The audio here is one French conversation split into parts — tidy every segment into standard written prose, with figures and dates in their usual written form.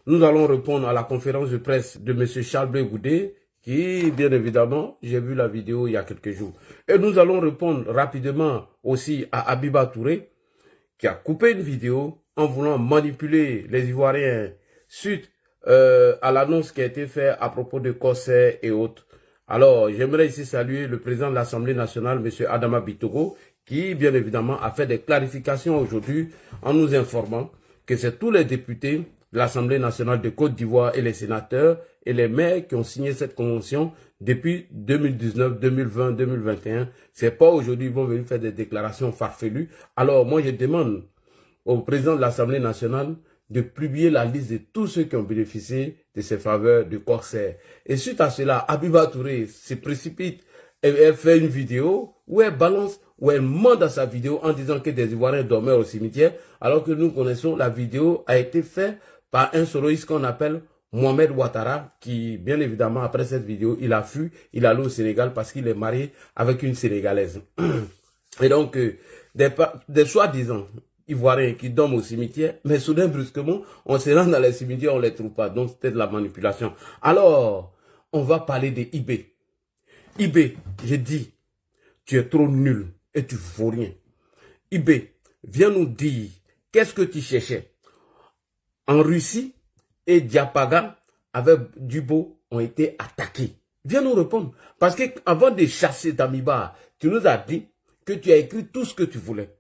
Nous allons répondre à la conférence de presse de M. Charles Blé Goudé, qui, bien évidemment, j'ai vu la vidéo il y a quelques jours. Et nous allons répondre rapidement aussi à Abiba Touré, qui a coupé une vidéo en voulant manipuler les Ivoiriens suite à l'annonce qui a été faite à propos de Corsair et autres. Alors, j'aimerais ici saluer le président de l'Assemblée nationale, M. Adama Bitogo, qui, bien évidemment, a fait des clarifications aujourd'hui en nous informant que c'est tous les députés de l'Assemblée nationale de Côte d'Ivoire et les sénateurs et les maires qui ont signé cette convention depuis 2019, 2020, 2021. C'est pas aujourd'hui ils vont venir faire des déclarations farfelues. Alors, moi, je demande au président de l'Assemblée nationale de publier la liste de tous ceux qui ont bénéficié de ces faveurs de Corsair. Et suite à cela, Abiba Touré se précipite et elle fait une vidéo où elle balance, où elle ment dans sa vidéo en disant que des Ivoiriens dormaient au cimetière, alors que nous connaissons la vidéo a été faite par un soloiste qu'on appelle Mohamed Ouattara, qui, bien évidemment, après cette vidéo, il a fui, il est allé au Sénégal parce qu'il est marié avec une Sénégalaise. Et donc, des soi-disant Ivoiriens qui dorment au cimetière, mais soudain, brusquement, on se rend dans les cimetières, on ne les trouve pas. Donc, c'était de la manipulation. Alors, on va parler de IB. IB, je dis, tu es trop nul et tu ne vaux rien. IB, viens nous dire, qu'est-ce que tu cherchais? En Russie et Diapaga avec Djibo ont été attaqués. Viens nous répondre. Parce qu'avant de chasser Damiba, tu nous as dit que tu as écrit tout ce que tu voulais.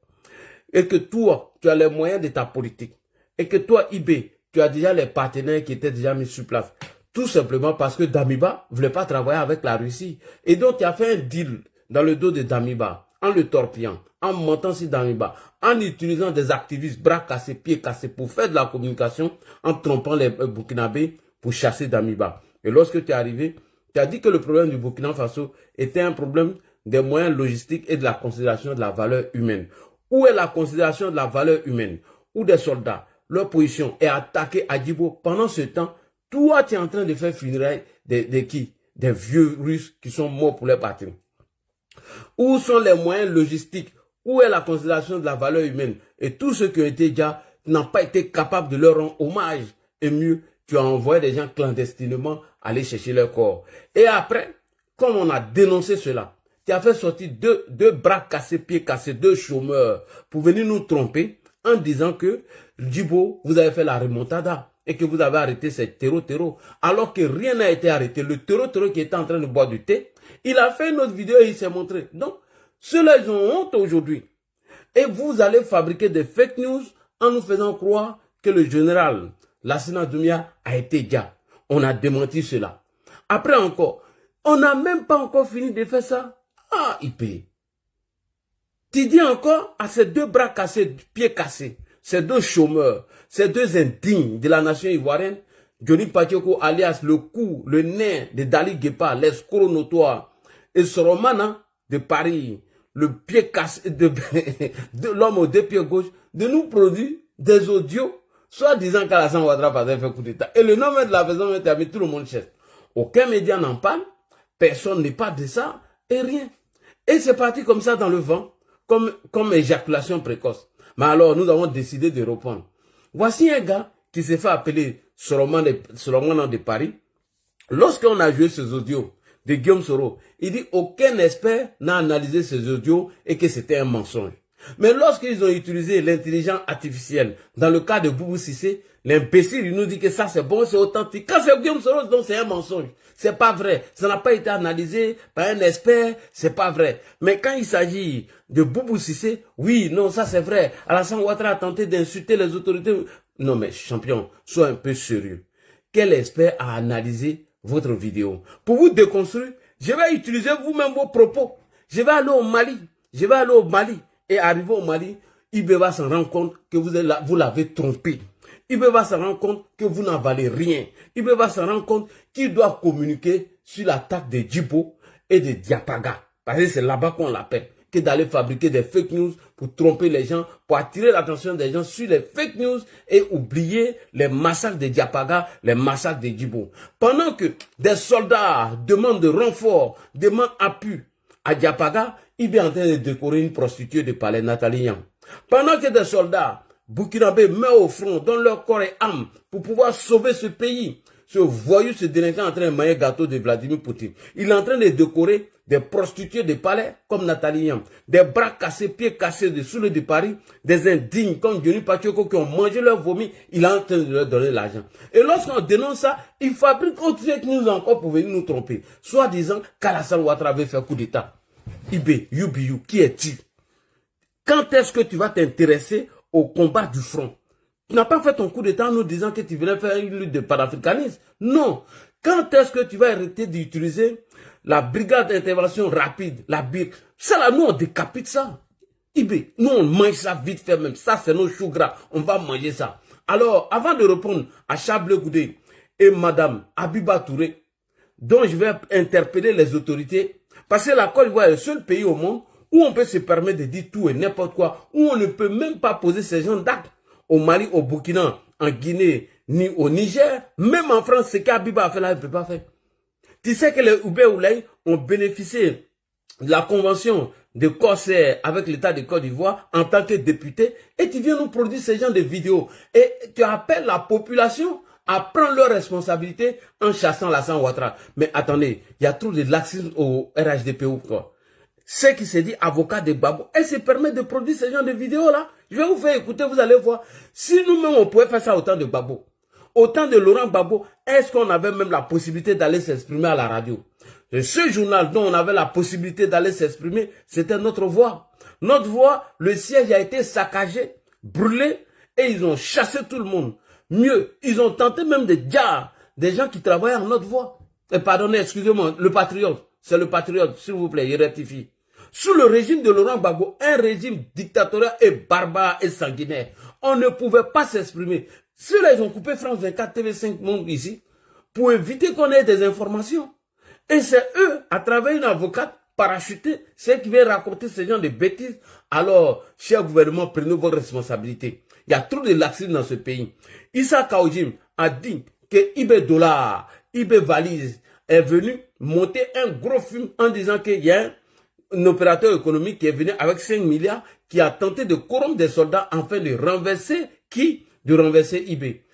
Et que toi, tu as les moyens de ta politique. Et que toi, IB, tu as déjà les partenaires qui étaient déjà mis sur place. Tout simplement parce que Damiba ne voulait pas travailler avec la Russie. Et donc, tu as fait un deal dans le dos de Damiba, en le torpillant, en mentant sur Damiba, en utilisant des activistes, bras cassés, pieds cassés, pour faire de la communication, en trompant les Burkinabés pour chasser Damiba. Et lorsque tu es arrivé, tu as dit que le problème du Burkina Faso était un problème des moyens logistiques et de la considération de la valeur humaine. Où est la considération de la valeur humaine? Où des soldats, leur position est attaquée à Djibo. Pendant ce temps, toi, tu es en train de faire funérailles de qui? Des vieux Russes qui sont morts pour leur patrie. Où sont les moyens logistiques? Où est la considération de la valeur humaine? Et tous ceux qui ont été déjà n'ont pas été capables de leur rendre hommage. Et mieux, tu as envoyé des gens clandestinement aller chercher leur corps. Et après, comme on a dénoncé cela, tu as fait sortir deux bras cassés, pieds cassés, deux chômeurs pour venir nous tromper en disant que Djibo, vous avez fait la remontada et que vous avez arrêté ces terreaux. Alors que rien n'a été arrêté. Le terreau qui était en train de boire du thé, il a fait une autre vidéo et il s'est montré. Donc, ceux-là, ils ont honte aujourd'hui. Et vous allez fabriquer des fake news en nous faisant croire que le général Lassina Doumbia a été déjà. On a démenti cela. Après encore, on n'a même pas encore fini de faire ça. Ah, IP. Tu dis encore à ces deux bras cassés, pieds cassés, ces deux chômeurs, ces deux indignes de la nation ivoirienne, Johnny Pacheco alias le cou, le nez de Dali Guepa, l'escroc notoire, et Soromana de Paris, le pied cassé de l'homme aux deux pieds gauche, de nous produire des audios, soit disant qu'Alassane Ouattara avait fait coup d'État. Et le nom de la maison a mis tout le monde cherche. Aucun média n'en parle, personne ne parle de ça, et rien. Et c'est parti comme ça dans le vent, comme éjaculation précoce. Mais alors, nous avons décidé de répondre. Voici un gars qui s'est fait appeler Solomon de Paris. Lorsqu'on a joué ces audios de Guillaume Soro, il dit aucun expert n'a analysé ces audios et que c'était un mensonge. Mais lorsqu'ils ont utilisé l'intelligence artificielle, dans le cas de Boubou Cissé, l'imbécile, il nous dit que ça c'est bon, c'est authentique. Quand c'est Guillaume Soro, donc c'est un mensonge. C'est pas vrai. Ça n'a pas été analysé par un expert, c'est pas vrai. Mais quand il s'agit de Boubou Cissé, oui, non, ça c'est vrai. Alassane Ouattara a tenté d'insulter les autorités. Non mais champion, sois un peu sérieux. Quel expert a analysé votre vidéo? Pour vous déconstruire, je vais utiliser vous-même vos propos. Je vais aller au Mali. Et arrivé au Mali, IB va s'en rendre compte que vous l'avez trompé. IB va s'en rendre compte que vous n'en valez rien. IB va s'en rendre compte qu'il doit communiquer sur l'attaque de Djibo et de Diapaga. Parce que c'est là-bas qu'on l'appelle. Que d'aller fabriquer des fake news pour tromper les gens, pour attirer l'attention des gens sur les fake news et oublier les massacres de Diapaga, les massacres de Djibo. Pendant que des soldats demandent de renfort, demandent appui à Diapaga, il est en train de décorer une prostituée de palais, Nathalie Yang. Pendant que des soldats burkinabés, main au front, donnent leur corps et âme pour pouvoir sauver ce pays. Ce voyou, ce délinquant est en train de manger gâteau de Vladimir Poutine. Il est en train de décorer des prostituées de palais comme Nathalie Yam, des bras cassés, pieds cassés de sous le de Paris, des indignes comme Johnny Pacheco qui ont mangé leur vomi. Il est en train de leur donner l'argent. Et lorsqu'on dénonce ça, il fabrique autre fake news encore pour venir nous tromper. Soit disant qu'Alassane Ouattara avait fait coup d'État. Ibé, Yubiyu, qui es-tu? Quand est-ce que tu vas t'intéresser au combat du front? Tu n'as pas fait ton coup d'État en nous disant que tu venais faire une lutte de panafricanisme. Non. Quand est-ce que tu vas arrêter d'utiliser la brigade d'intervention rapide, la BIR? Ça là, nous on décapite ça. Ibé, nous on mange ça vite fait même. Ça c'est nos choux gras. On va manger ça. Alors, avant de répondre à Chablé Goudé et Madame Abiba Touré, dont je vais interpeller les autorités, parce que la Côte d'Ivoire est le seul pays au monde où on peut se permettre de dire tout et n'importe quoi, où on ne peut même pas poser ces gens d'actes. Au Mali, au Burkina, en Guinée, ni au Niger, même en France, ce qu'Abiba a fait là, il ne peut pas faire. Tu sais que les Oubé Oulaï ont bénéficié de la convention de Corsair avec l'État de Côte d'Ivoire en tant que député, et tu viens nous produire ces gens de vidéos. Et tu appelles la population à prendre leurs responsabilités en chassant Alassane Ouattara. Mais attendez, il y a trop de laxisme au RHDP ou quoi. Ce qui se dit avocat de Gbagbo, elle se permet de produire ce genre de vidéos là. Je vais vous faire écouter, vous allez voir. Si nous-mêmes on pouvait faire ça au temps de Gbagbo, au temps de Laurent Gbagbo, est-ce qu'on avait même la possibilité d'aller s'exprimer à la radio? Et ce journal dont on avait la possibilité d'aller s'exprimer, c'était notre voix. Notre voix, le siège a été saccagé, brûlé, et ils ont chassé tout le monde. Mieux, ils ont tenté même de dire des gens qui travaillaient en notre voix. Et pardonnez, excusez-moi, le patriote, c'est le patriote, s'il vous plaît, il rectifie. Sous le régime de Laurent Gbagbo, un régime dictatorial et barbare et sanguinaire, on ne pouvait pas s'exprimer. Ceux-là, ils ont coupé France 24, TV5 Monde ici, pour éviter qu'on ait des informations. Et c'est eux, à travers une avocate parachutée, c'est qui vient raconter ce genre de bêtises. Alors, cher gouvernement, prenez vos responsabilités. Il y a trop de laxisme dans ce pays. Issa Kaojim a dit que Ibé Dollar, Ibé Valise est venu monter un gros film en disant qu'il y a un opérateur économique qui est venu avec 5 milliards qui a tenté de corrompre des soldats afin de renverser qui? De renverser Ibé.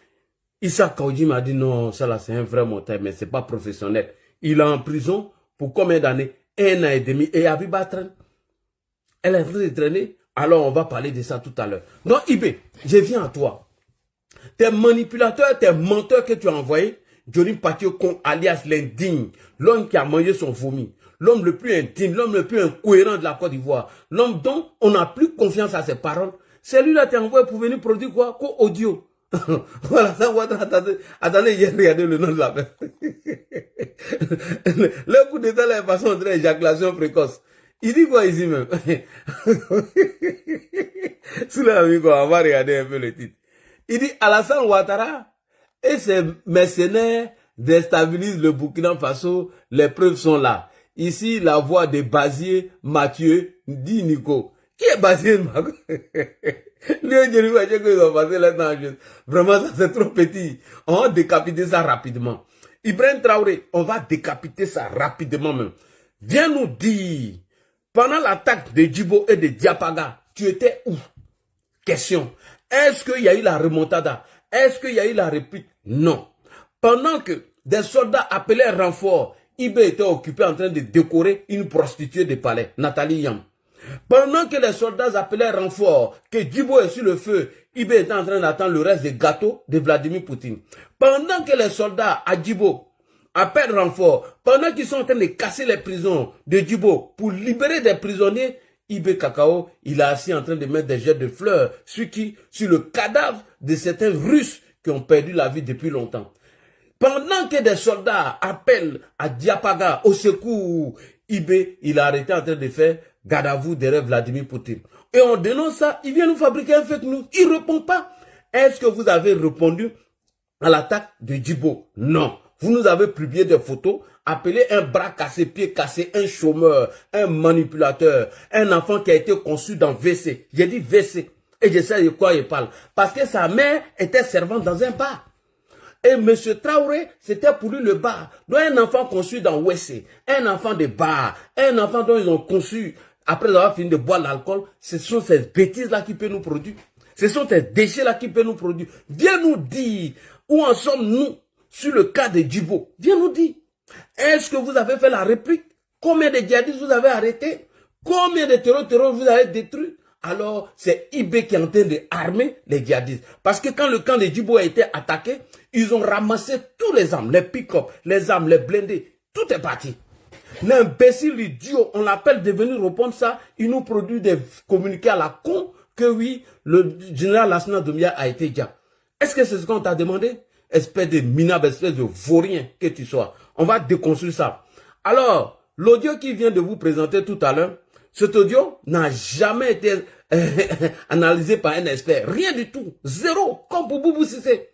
Issa Kaojim a dit non, ça là c'est un vrai monteur, mais c'est pas professionnel. Il est en prison pour combien d'années? 1 an et demi. Et Abiba traîne. Elle est en train de traîner. Alors on va parler de ça tout à l'heure. Donc Ibé, je viens à toi. Tes manipulateurs, tes menteurs que tu as envoyés, Johnny Pacheco alias l'indigne, l'homme qui a mangé son vomi, l'homme le plus indigne, l'homme le plus incohérent de la Côte d'Ivoire, l'homme dont on n'a plus confiance à ses paroles, c'est lui-là qui a envoyé pour venir produire quoi? Quoi audio. Voilà, ça, attendez, j'ai regardé le nom de la personne. Le coup d'état là est passé entre éjaculation précoce. Il dit quoi ici même? Sous la vie, on va regarder un peu le titre. Il dit Alassane Ouattara et ses mercenaires déstabilisent le Burkina Faso. Les preuves sont là. Ici, la voix de Bazier Mathieu dit Nico. Qui est Bazier Mathieu? Vraiment, ça c'est trop petit. On va décapiter ça rapidement. Ibrahim Traoré, on va décapiter ça rapidement même. Viens nous dire, pendant l'attaque de Djibo et de Diapaga, tu étais où? Question. Est-ce qu'il y a eu la remontada? Est-ce qu'il y a eu la réplique? Non. Pendant que des soldats appelaient renfort, Ibé était occupé en train de décorer une prostituée de palais, Nathalie Yam. Pendant que les soldats appelaient renfort, que Djibo est sur le feu, Ibé était en train d'attendre le reste des gâteaux de Vladimir Poutine. Pendant que les soldats à Djibo appellent renfort, pendant qu'ils sont en train de casser les prisons de Djibo pour libérer des prisonniers, Ibé Cacao, il est assis en train de mettre des jets de fleurs sur qui? Sur le cadavre de certains Russes qui ont perdu la vie depuis longtemps. Pendant que des soldats appellent à Diapaga au secours, Ibé, il a arrêté en train de faire garde à vous derrière Vladimir Poutine. Et on dénonce ça, il vient nous fabriquer un fake news. Il ne répond pas. Est-ce que vous avez répondu à l'attaque de Djibo? Non. Vous nous avez publié des photos, appelé un bras cassé, pied cassé, un chômeur, un manipulateur, un enfant qui a été conçu dans WC. J'ai dit WC. Et je sais de quoi il parle. Parce que sa mère était servante dans un bar. Et M. Traoré, c'était pour lui le bar. Donc un enfant conçu dans WC, un enfant de bar, un enfant dont ils ont conçu après avoir fini de boire l'alcool, ce sont ces bêtises-là qui peuvent nous produire. Ce sont ces déchets-là qui peuvent nous produire. Viens nous dire où en sommes-nous sur le cas de Djibo. Viens nous dire. Est-ce que vous avez fait la réplique? Combien de djihadistes vous avez arrêtés? Combien de terroristes vous avez détruits? Alors, c'est IB qui est en train d'armer les djihadistes. Parce que quand le camp de Djibo a été attaqué, ils ont ramassé tous les armes, les pick-up, les armes, les blindés. Tout est parti. L'imbécile idiot, on l'appelle de venir répondre ça. Il nous produit des communiqués à la con que oui, le général Lassana Doumbia a été déjà. Est-ce que c'est ce qu'on t'a demandé? Espèce de minable, espèce de vaurien que tu sois. On va déconstruire ça. Alors, l'audio qui vient de vous présenter tout à l'heure, cet audio n'a jamais été analysé par un expert. Rien du tout. Zéro. Comme pour Boubou Sissé.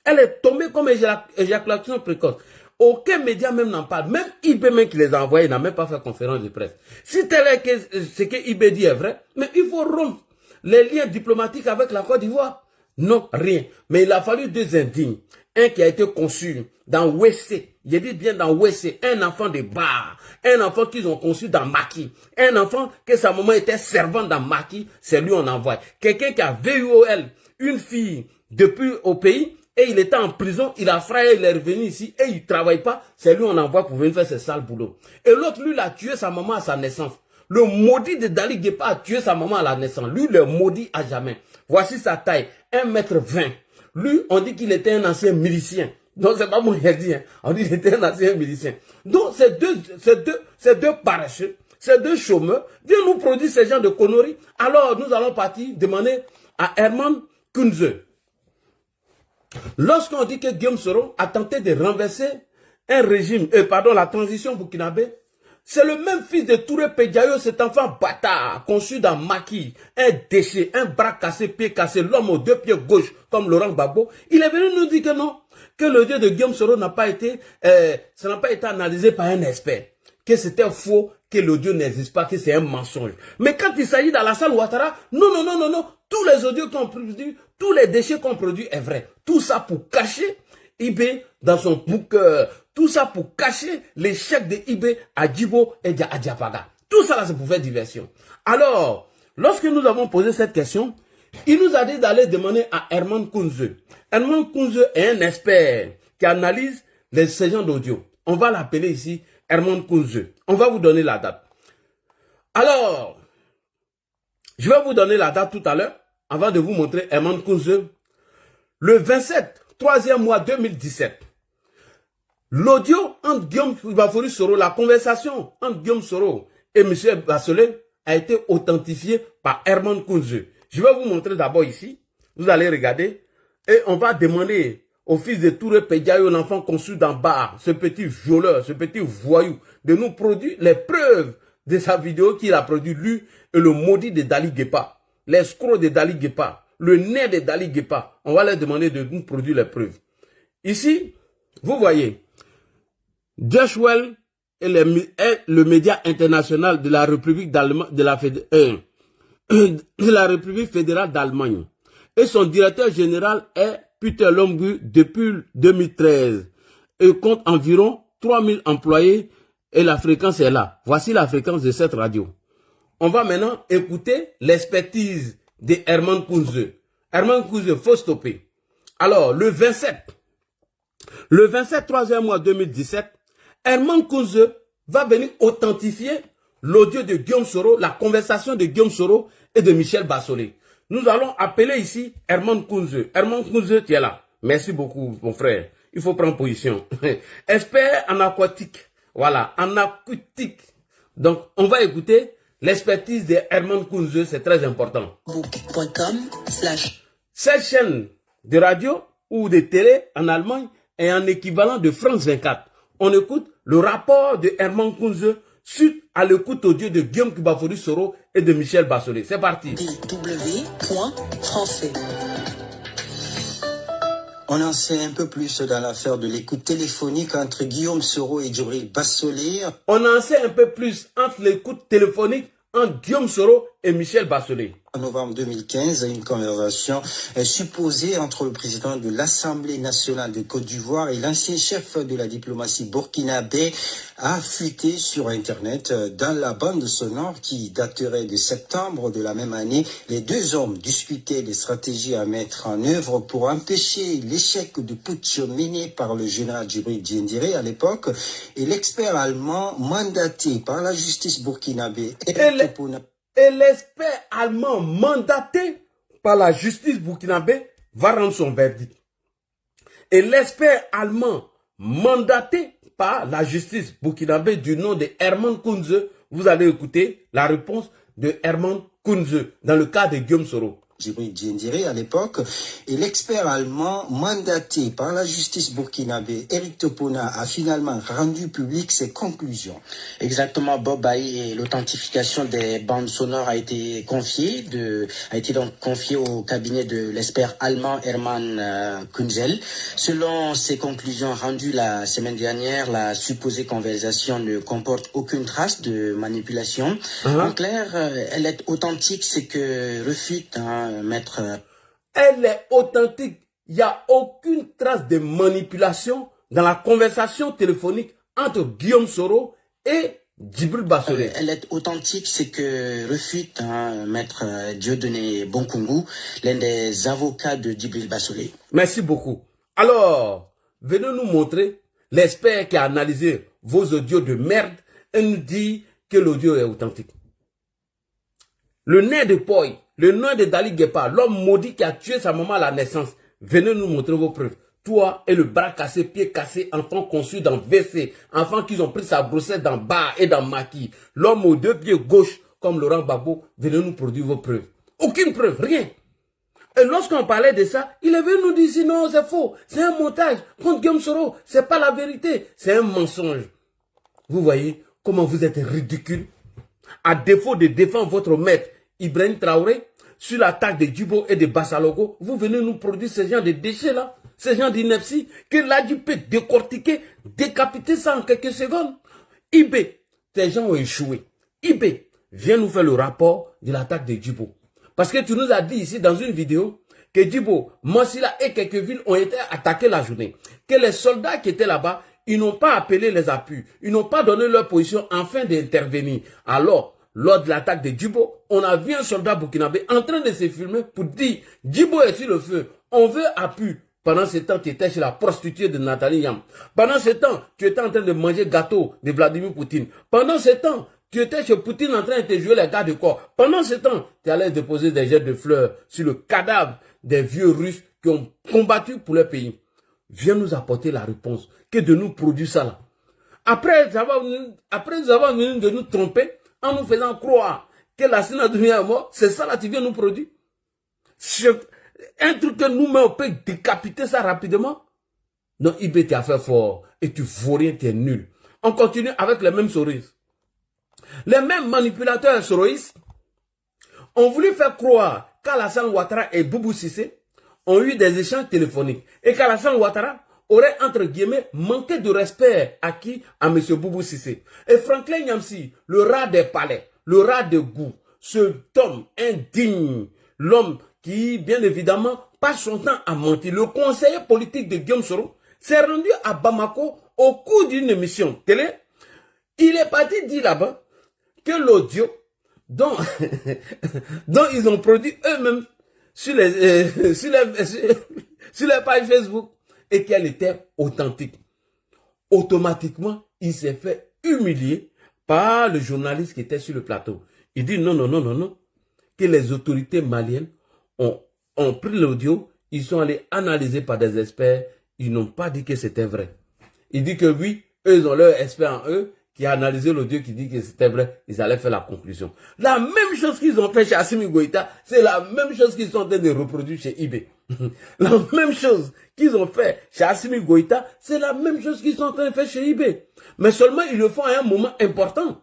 Elle est tombée comme éjaculation précoce. Aucun média même n'en parle. Même IB même qui les a envoyés n'a même pas fait conférence de presse. Si tel est que ce que IB dit est vrai, mais il faut rompre les liens diplomatiques avec la Côte d'Ivoire. Non, rien. Mais il a fallu deux indignes. Un qui a été conçu dans WC. J'ai dit bien dans WC. Un enfant de bar. Un enfant qu'ils ont conçu dans Maki. Un enfant que sa maman était servante dans Maki. C'est lui on envoie. Quelqu'un qui a VUOL. Une fille depuis au pays. Et il était en prison. Il a frayé. Il est revenu ici. Et il ne travaille pas. C'est lui on envoie pour venir faire ses sales boulots. Et l'autre, lui, il a tué sa maman à sa naissance. Le maudit de Dali Guépa a tué sa maman à la naissance. Lui, le maudit à jamais. Voici sa taille. 1,20 m. Lui, on dit qu'il était un ancien milicien. Donc, c'est pas moi qui ai dit. Hein. On dit qu'il était un ancien milicien. Donc, ces deux paresseux, ces deux chômeurs, viennent nous produire ces gens de conneries. Alors, nous allons partir demander à Herman Kunze. Lorsqu'on dit que Guillaume Soro a tenté de renverser un régime, la transition burkinabé, c'est le même fils de Touré Pédiayo, cet enfant bâtard, conçu dans Maki, un déchet, un bras cassé, pied cassé, l'homme aux deux pieds gauche, comme Laurent Gbagbo. Il est venu nous dire que non, que le dieu de Guillaume Soro n'a pas été, ça n'a pas été analysé par un expert, que c'était faux, que le dieu n'existe pas, que c'est un mensonge. Mais quand il s'agit d'Alassane Ouattara, non, tous les audios qu'on produit, tous les déchets qu'on produit est vrai. Tout ça pour cacher IB dans son bouc. Tout ça pour cacher l'échec de IB à Djibo et à Diapaga. Tout ça là, c'est pour faire diversion. Alors, lorsque nous avons posé cette question, il nous a dit d'aller demander à Herman Kunze. Herman Kunze est un expert qui analyse les séjours d'audio. On va l'appeler ici Herman Kunze. On va vous donner la date. Alors, je vais vous donner la date tout à l'heure, avant de vous montrer Herman Kunze. Le 27, 3e mois 2017. L'audio entre Guillaume Soro, la conversation entre Guillaume Soro et M. Bassolé a été authentifiée par Herman Kunze. Je vais vous montrer d'abord ici. Vous allez regarder. Et on va demander au fils de Touré Pédiayo, l'enfant conçu d'en bas, ce petit violeur, ce petit voyou, de nous produire les preuves de sa vidéo qu'il a produit, lui et le maudit de Dali Guépa, l'escroc de Dali Guépa, le nez de Dali Guépa. On va leur demander de nous produire les preuves. Ici, vous voyez, Joshwell est le média international de la République d'Allemagne, de la République fédérale d'Allemagne. Et son directeur général est Peter Lombu depuis 2013. Et compte environ 3000 employés et la fréquence est là. Voici la fréquence de cette radio. On va maintenant écouter l'expertise de Herman Kunze. Herman Kunze, faut stopper. Alors, le 27, 3e mois 2017, Herman Kunze va venir authentifier l'audio de Guillaume Soro, la conversation de Guillaume Soro et de Michel Bassolé. Nous allons appeler ici Herman Kunze. Herman Kunze, tu es là. Merci beaucoup, mon frère. Il faut prendre position. Expert en aquatique. Voilà, en aquatique. Donc, on va écouter l'expertise de Herman Kunze, c'est très important. Cette chaîne de radio ou de télé en Allemagne est en équivalent de France 24. On écoute le rapport de Herman Kunze suite à l'écoute audio de Guillaume Soro et de Michel Bassolé. C'est parti. www.français. On en sait un peu plus dans l'affaire de l'écoute téléphonique entre Guillaume Soro et Djibril Bassolé. On en sait un peu plus entre l'écoute téléphonique entre Guillaume Soro et Michel Bassolé. En novembre 2015, une conversation supposée entre le président de l'Assemblée nationale de Côte d'Ivoire et l'ancien chef de la diplomatie burkinabé a fuité sur Internet. Dans la bande sonore qui daterait de septembre de la même année, les deux hommes discutaient des stratégies à mettre en œuvre pour empêcher l'échec du putsch mené par le général Djibril Diendéré à l'époque et l'expert allemand mandaté par la justice burkinabé. Et l'expert allemand mandaté par la justice burkinabé va rendre son verdict. Et l'expert allemand mandaté par la justice burkinabé du nom de Herman Kounze, vous allez écouter la réponse de Herman Kounze dans le cas de Guillaume Soro. Djibril Diendéré à l'époque, et l'expert allemand mandaté par la justice burkinabé, Eric Topona, a finalement rendu public ses conclusions. Exactement, Bob Bailly, et l'authentification des bandes sonores a été confiée au cabinet de l'expert allemand Hermann Kunzel. Selon ses conclusions rendues la semaine dernière, la supposée conversation ne comporte aucune trace de manipulation. En clair, elle est authentique, c'est que refute maître. Elle est authentique. Il n'y a aucune trace de manipulation dans la conversation téléphonique entre Guillaume Soro et Djibril Bassolé. Elle est authentique, c'est que refute maître Dieudonné Bonkungu, l'un des avocats de Djibril Bassolé. Merci beaucoup. Alors, venez nous montrer l'expert qui a analysé vos audios de merde et nous dit que l'audio est authentique. Le nez de Poi, le nom de Dali Guepa, l'homme maudit qui a tué sa maman à la naissance. Venez nous montrer vos preuves. Toi et le bras cassé, pied cassé, enfant conçu dans WC, enfant qui ont pris sa brossette dans bar et dans maquis. L'homme aux deux pieds gauche comme Laurent Gbagbo, venez nous produire vos preuves. Aucune preuve, rien. Et lorsqu'on parlait de ça, il est venu nous dire non, c'est faux, c'est un montage contre Guillaume Soro, c'est pas la vérité, c'est un mensonge. Vous voyez comment vous êtes ridicule. À défaut de défendre votre maître Ibrahim Traoré sur l'attaque de Djibo et de Bassalogo, vous venez nous produire ce genre de déchets-là, ce genre d'ineptie, que l'ADI peut décortiquer, décapiter ça en quelques secondes. IB, tes gens ont échoué. IB, viens nous faire le rapport de l'attaque de Djibo. Parce que tu nous as dit ici dans une vidéo que Djibo, Mansilla et quelques villes ont été attaquées la journée. Que les soldats qui étaient là-bas, ils n'ont pas appelé les appuis. Ils n'ont pas donné leur position afin d'intervenir. Alors, lors de l'attaque de Djibo, on a vu un soldat burkinabé en train de se filmer pour dire Djibo est sur le feu. On veut appui. Pendant ce temps, tu étais chez la prostituée de Nathalie Yam. Pendant ce temps, tu étais en train de manger gâteau de Vladimir Poutine. Pendant ce temps, tu étais chez Poutine en train de te jouer les gardes de corps. Pendant ce temps, tu allais déposer des jets de fleurs sur le cadavre des vieux Russes qui ont combattu pour leur pays. Viens nous apporter la réponse. Que de nous produire ça là. Après nous avoir venu de nous tromper en nous faisant croire que la Sénat est mort, c'est ça là tu viens nous produire. Un truc que nous-mêmes on peut décapiter ça rapidement. Non, IB tu as fait fort et tu vaux rien, tu es nul. On continue avec les mêmes soroïstes. Les mêmes manipulateurs soroïstes ont voulu faire croire qu'Alassane Ouattara et Boubou Cissé ont eu des échanges téléphoniques et qu'Alassane Ouattara aurait, entre guillemets, manqué de respect acquis à M. Boubou Cissé. Et Franklin Nyamsi, le rat des palais, le rat de goût, cet homme indigne, l'homme qui, bien évidemment, passe son temps à mentir, le conseiller politique de Guillaume Soro, s'est rendu à Bamako au cours d'une émission télé. Il est parti dire là-bas que l'audio dont ils ont produit eux-mêmes sur les pages Facebook et qu'elle était authentique. Automatiquement, il s'est fait humilier par le journaliste qui était sur le plateau. Il dit non, que les autorités maliennes ont pris l'audio, ils sont allés analyser par des experts, ils n'ont pas dit que c'était vrai. Il dit que oui, eux ils ont leur expert en eux, qui a analysé l'audio, qui dit que c'était vrai, ils allaient faire la conclusion. La même chose qu'ils ont fait chez Assimi Goïta, c'est la même chose qu'ils sont en train de reproduire chez IB. La même chose qu'ils ont fait chez Assimi Goïta, c'est la même chose qu'ils sont en train de faire chez IB. Mais seulement ils le font à un moment important.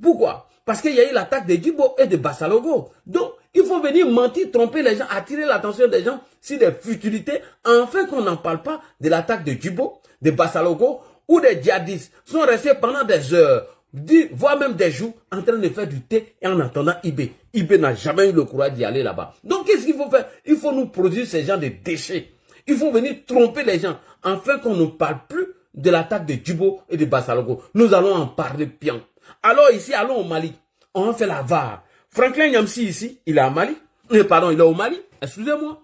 Pourquoi? Parce qu'il y a eu l'attaque de Djibo et de Bassalogo. Donc, il faut venir mentir, tromper les gens, attirer l'attention des gens sur des futilités, afin qu'on n'en parle pas de l'attaque de Djibo, de Bassalogo, où des djihadistes sont restés pendant des heures voire même des jours, en train de faire du thé et en attendant IB. IB n'a jamais eu le courage d'y aller là-bas. Donc, qu'est-ce qu'il faut faire? Il faut nous produire ces gens de déchets. Il faut venir tromper les gens, afin qu'on ne parle plus de l'attaque de Djibo et de Bassalogo. Nous allons en parler bien. Alors ici, allons au Mali. On fait la VAR. Franklin Nyamsi ici, il est à Mali. Pardon, il est au Mali. Excusez-moi.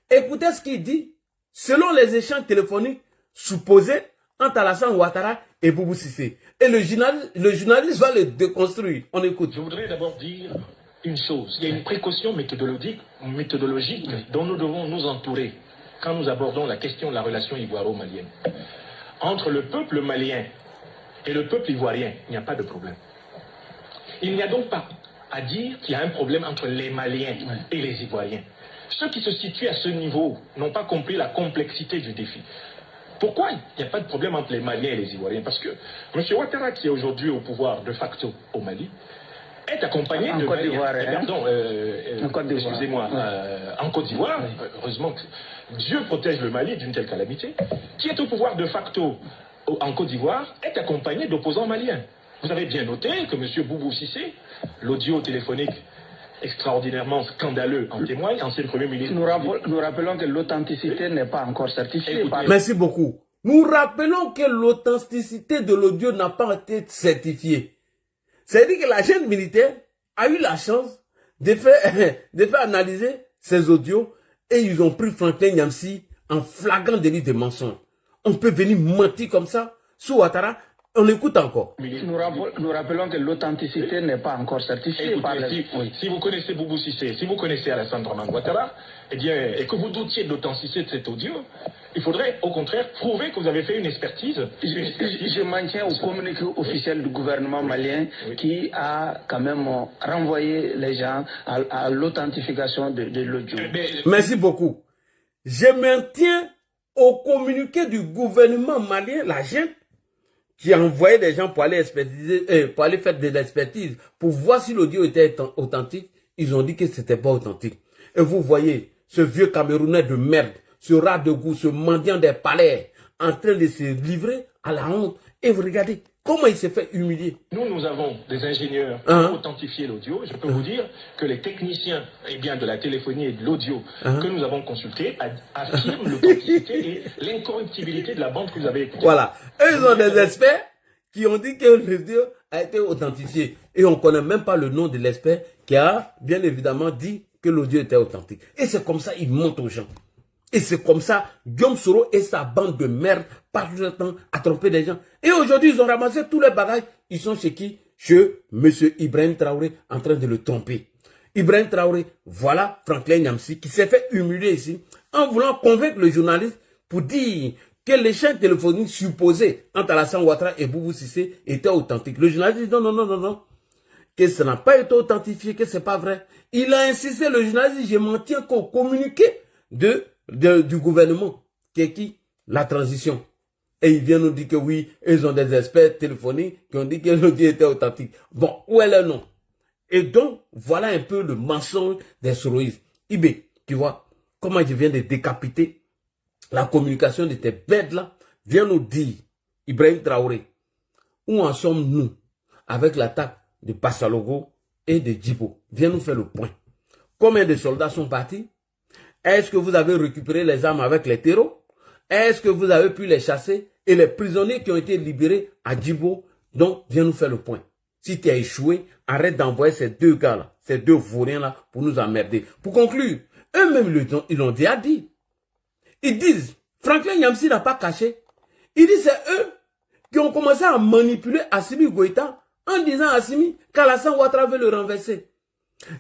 Écoutez ce qu'il dit. Selon les échanges téléphoniques supposés entre Alassane Ouattara et Boubou Cissé. Et le journaliste va le déconstruire. On écoute. Je voudrais d'abord dire une chose. Il y a une précaution méthodologique dont nous devons nous entourer quand nous abordons la question de la relation ivoiro-malienne. Entre le peuple malien et le peuple ivoirien, il n'y a pas de problème. Il n'y a donc pas à dire qu'il y a un problème entre les Maliens et les Ivoiriens. Ceux qui se situent à ce niveau n'ont pas compris la complexité du défi. Pourquoi il n'y a pas de problème entre les Maliens et les Ivoiriens? Parce que M. Ouattara, qui est aujourd'hui au pouvoir de facto au Mali, est accompagné de Côte d'Ivoire, excusez-moi, en Côte d'Ivoire, heureusement que Dieu protège le Mali d'une telle calamité, qui est au pouvoir de facto en Côte d'Ivoire, est accompagné d'opposants maliens. Vous avez bien noté que M. Boubou Cissé, l'audio téléphonique extraordinairement scandaleux en témoigne, ancien Premier ministre. Nous rappelons que l'authenticité n'est pas encore certifiée. Merci beaucoup. Nous rappelons que l'authenticité de l'audio n'a pas été certifiée. C'est-à-dire que la chaîne militaire a eu la chance de faire analyser ces audios et ils ont pris Franklin Nyamsi en flagrant délit de mensonge. On peut venir mentir comme ça sous Ouattara. On écoute encore. Nous rappelons que l'authenticité n'est pas encore certifiée. Si vous connaissez Boubou Cissé, si vous connaissez Alassane Ouattara, eh bien, et que vous doutiez de l'authenticité de cet audio, il faudrait au contraire prouver que vous avez fait une expertise. Je maintiens au communiqué officiel du gouvernement malien qui a quand même renvoyé les gens à l'authentification de l'audio. Merci beaucoup. Je maintiens au communiqué du gouvernement malien, la gente qui a envoyé des gens pour aller expertiser, pour aller faire de l'expertise, pour voir si l'audio était authentique. Ils ont dit que c'était pas authentique. Et vous voyez, ce vieux Camerounais de merde, ce rat de goût, ce mendiant des palais, en train de se livrer à la honte. Et vous regardez comment il s'est fait humilier. Nous avons des ingénieurs pour authentifier l'audio. Je peux vous dire que les techniciens de la téléphonie et de l'audio que nous avons consultés affirment l'authenticité et l'incorruptibilité de la bande que vous avez écoutée. Voilà. Eux, ils ont des experts qui ont dit que l'audio a été authentifié. Et on ne connaît même pas le nom de l'expert qui a bien évidemment dit que l'audio était authentique. Et c'est comme ça qu'ils mentent aux gens. Et c'est comme ça, Guillaume Soro et sa bande de merde passent le temps à tromper des gens. Et aujourd'hui, ils ont ramassé tous les bagages. Ils sont chez qui? Chez M. Ibrahim Traoré, en train de le tromper. Ibrahim Traoré, voilà Franklin Nyamsi, qui s'est fait humilier ici, en voulant convaincre le journaliste pour dire que l'échange téléphonique supposé entre Alassane Ouattara et Boubou Cissé était authentique. Le journaliste dit non, que ça n'a pas été authentifié, que c'est pas vrai. Il a insisté, le journaliste dit, je m'en tiens qu'au communiqué du gouvernement, qui est qui? La transition. Et il vient nous dire que oui, ils ont des experts téléphoniques qui ont dit que l'audio était authentique. Bon, où est le nom? Et donc, voilà un peu le mensonge des soroïstes. Ibé, tu vois, comment je viens de décapiter la communication de tes bêtes-là, viens nous dire, Ibrahim Traoré, où en sommes-nous avec l'attaque de Bassalogo et de Djibo? Viens nous faire le point. Combien de soldats sont partis? Est-ce que vous avez récupéré les armes avec les terreaux? Est-ce que vous avez pu les chasser? Et les prisonniers qui ont été libérés à Djibo? Donc, viens nous faire le point. Si tu as échoué, arrête d'envoyer ces deux gars-là, ces deux vauriens-là, pour nous emmerder. Pour conclure, eux-mêmes, ils l'ont déjà dit. Ils disent, Franklin Nyamsi n'a pas caché. Ils disent, c'est eux qui ont commencé à manipuler Assimi Goïta en disant à Assimi qu'Alassane Ouattara veut le renverser.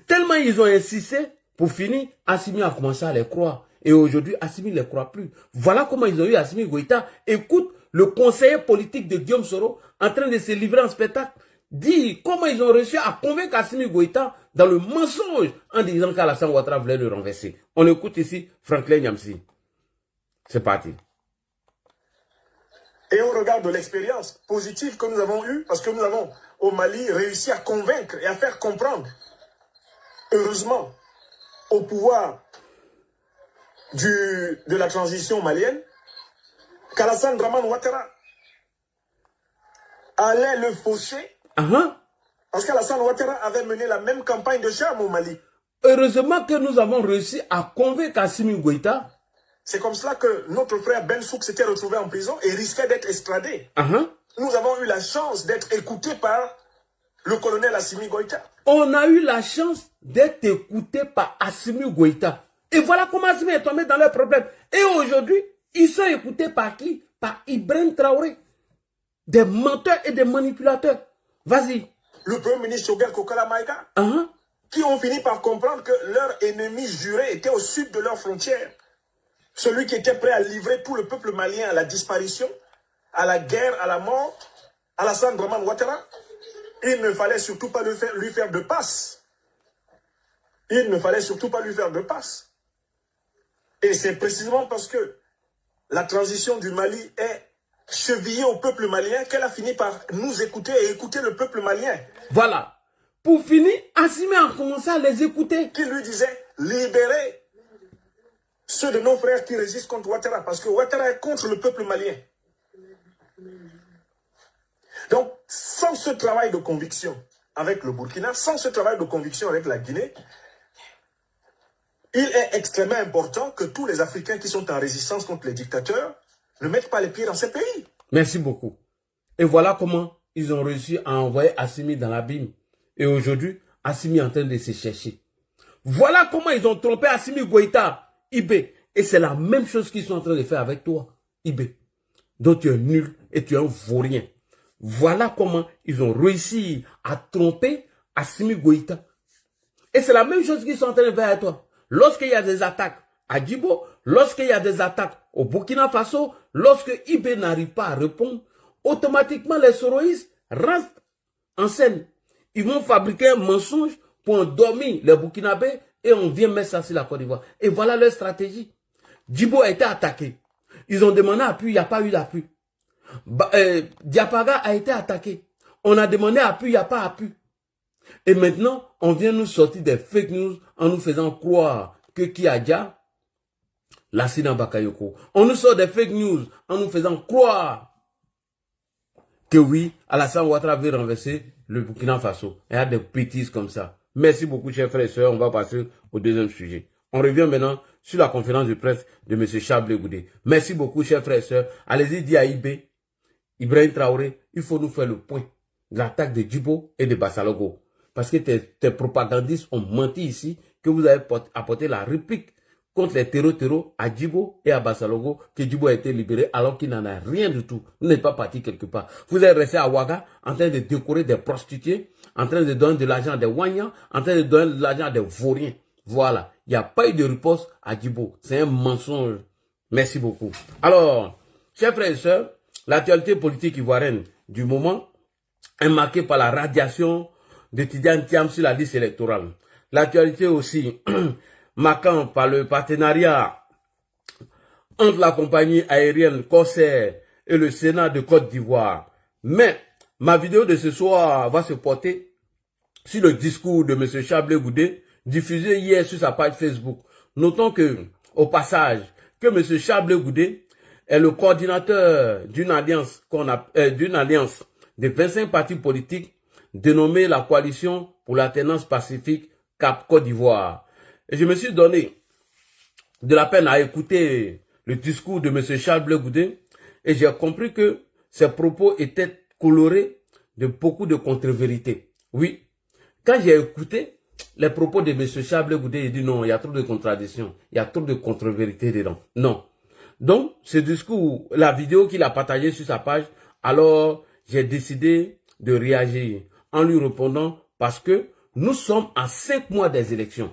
Tellement ils ont insisté, pour finir, Assimi a commencé à les croire. Et aujourd'hui, Assimi ne les croit plus. Voilà comment ils ont eu Assimi Goïta. Écoute, le conseiller politique de Guillaume Soro, en train de se livrer en spectacle, dit comment ils ont réussi à convaincre Assimi Goïta dans le mensonge en disant qu'Alassane Ouattara voulait le renverser. On écoute ici Franklin Nyamsi. C'est parti. Et on regarde de l'expérience positive que nous avons eue, parce que nous avons au Mali réussi à convaincre et à faire comprendre, heureusement, au pouvoir de la transition malienne, qu'Alassane Draman Ouattara allait le faucher Parce qu'Alassane Ouattara avait mené la même campagne de charme au Mali. Heureusement que nous avons réussi à convaincre Assimi Goïta. C'est comme cela que notre frère Ben Souk s'était retrouvé en prison et risquait d'être extradé. Nous avons eu la chance d'être écoutés par le colonel Assimi Goïta. On a eu la chance d'être écoutés par Assimi Goïta. Et voilà comment Assimi est tombé dans leurs problèmes. Et aujourd'hui, ils sont écoutés par qui? Par Ibrahim Traoré. Des menteurs et des manipulateurs. Vas-y. Le premier ministre Choguel Kokala Maïga, qui ont fini par comprendre que leur ennemi juré était au sud de leurs frontières. Celui qui était prêt à livrer tout le peuple malien à la disparition, à la guerre, à la mort, Alassane Draman Ouattara. Il ne fallait surtout pas lui faire de passe. Il ne fallait surtout pas lui faire de passe. Et c'est précisément parce que la transition du Mali est chevillée au peuple malien qu'elle a fini par nous écouter et écouter le peuple malien. Voilà. Pour finir, Assimi a commencé à les écouter. Qui lui disait, libérez ceux de nos frères qui résistent contre Ouattara, parce que Ouattara est contre le peuple malien. Donc, sans ce travail de conviction avec le Burkina, sans ce travail de conviction avec la Guinée, il est extrêmement important que tous les Africains qui sont en résistance contre les dictateurs ne mettent pas les pieds dans ces pays. Merci beaucoup. Et voilà comment ils ont réussi à envoyer Assimi dans l'abîme. Et aujourd'hui, Assimi est en train de se chercher. Voilà comment ils ont trompé Assimi Goïta. Ibé, et c'est la même chose qu'ils sont en train de faire avec toi, Ibé. Donc tu es nul et tu es un vaurien. Voilà comment ils ont réussi à tromper Assimi Goïta. Et c'est la même chose qu'ils sont en train de faire avec toi. Lorsqu'il y a des attaques à Djibo, lorsqu'il y a des attaques au Burkina Faso, lorsque Ibé n'arrive pas à répondre, automatiquement les soroïstes rentrent en scène. Ils vont fabriquer un mensonge pour endormir les Burkinabés. Et on vient mettre ça sur la Côte d'Ivoire. Et voilà leur stratégie. Djibo a été attaqué. Ils ont demandé appui, il n'y a pas eu d'appui. Diapaga a été attaqué. On a demandé appui, il n'y a pas appui. Et maintenant, on vient nous sortir des fake news en nous faisant croire que Kiadja, Lassina Bakayoko. On nous sort des fake news en nous faisant croire que oui, Alassane Ouattara veut renverser le Burkina Faso. Il y a des bêtises comme ça. Merci beaucoup, chers frères et sœurs. On va passer au deuxième sujet. On revient maintenant sur la conférence de presse de M. Chablé Goudé. Merci beaucoup, chers frères et sœurs. Allez-y, dis à Ibé, Ibrahim Traoré, il faut nous faire le point de l'attaque de Djibo et de Bassalogo. Parce que tes propagandistes ont menti ici, que vous avez apporté la réplique contre les terreaux à Djibo et à Bassalogo, que Djibo a été libéré alors qu'il n'en a rien du tout. Vous n'êtes pas parti quelque part. Vous êtes resté à Ouaga en train de décorer des prostituées, en train de donner de l'argent à des Wanyans, en train de donner de l'argent à des Vauriens. Voilà. Il n'y a pas eu de riposte à Djibo. C'est un mensonge. Merci beaucoup. Alors, chers frères et sœurs, l'actualité politique ivoirienne du moment est marquée par la radiation de Tidiane Thiam sur la liste électorale. L'actualité aussi marquant par le partenariat entre la compagnie aérienne Corsair et le Sénat de Côte d'Ivoire. Mais ma vidéo de ce soir va se porter sur le discours de M. Chablé Goudé, diffusé hier sur sa page Facebook. Notons que, au passage, que M. Chablé Goudé est le coordinateur d'une alliance de 25 partis politiques dénommée la Coalition pour l'alternance pacifique Cap Côte d'Ivoire. Et je me suis donné de la peine à écouter le discours de M. Chablé Goudé et j'ai compris que ses propos étaient colorés de beaucoup de contre-vérités. Oui, quand j'ai écouté les propos de M. Chablé Goudé, il dit non, il y a trop de contradictions, il y a trop de contre-vérités dedans. Non. Donc, ce discours, la vidéo qu'il a partagée sur sa page, alors j'ai décidé de réagir en lui répondant parce que nous sommes à 5 mois des élections.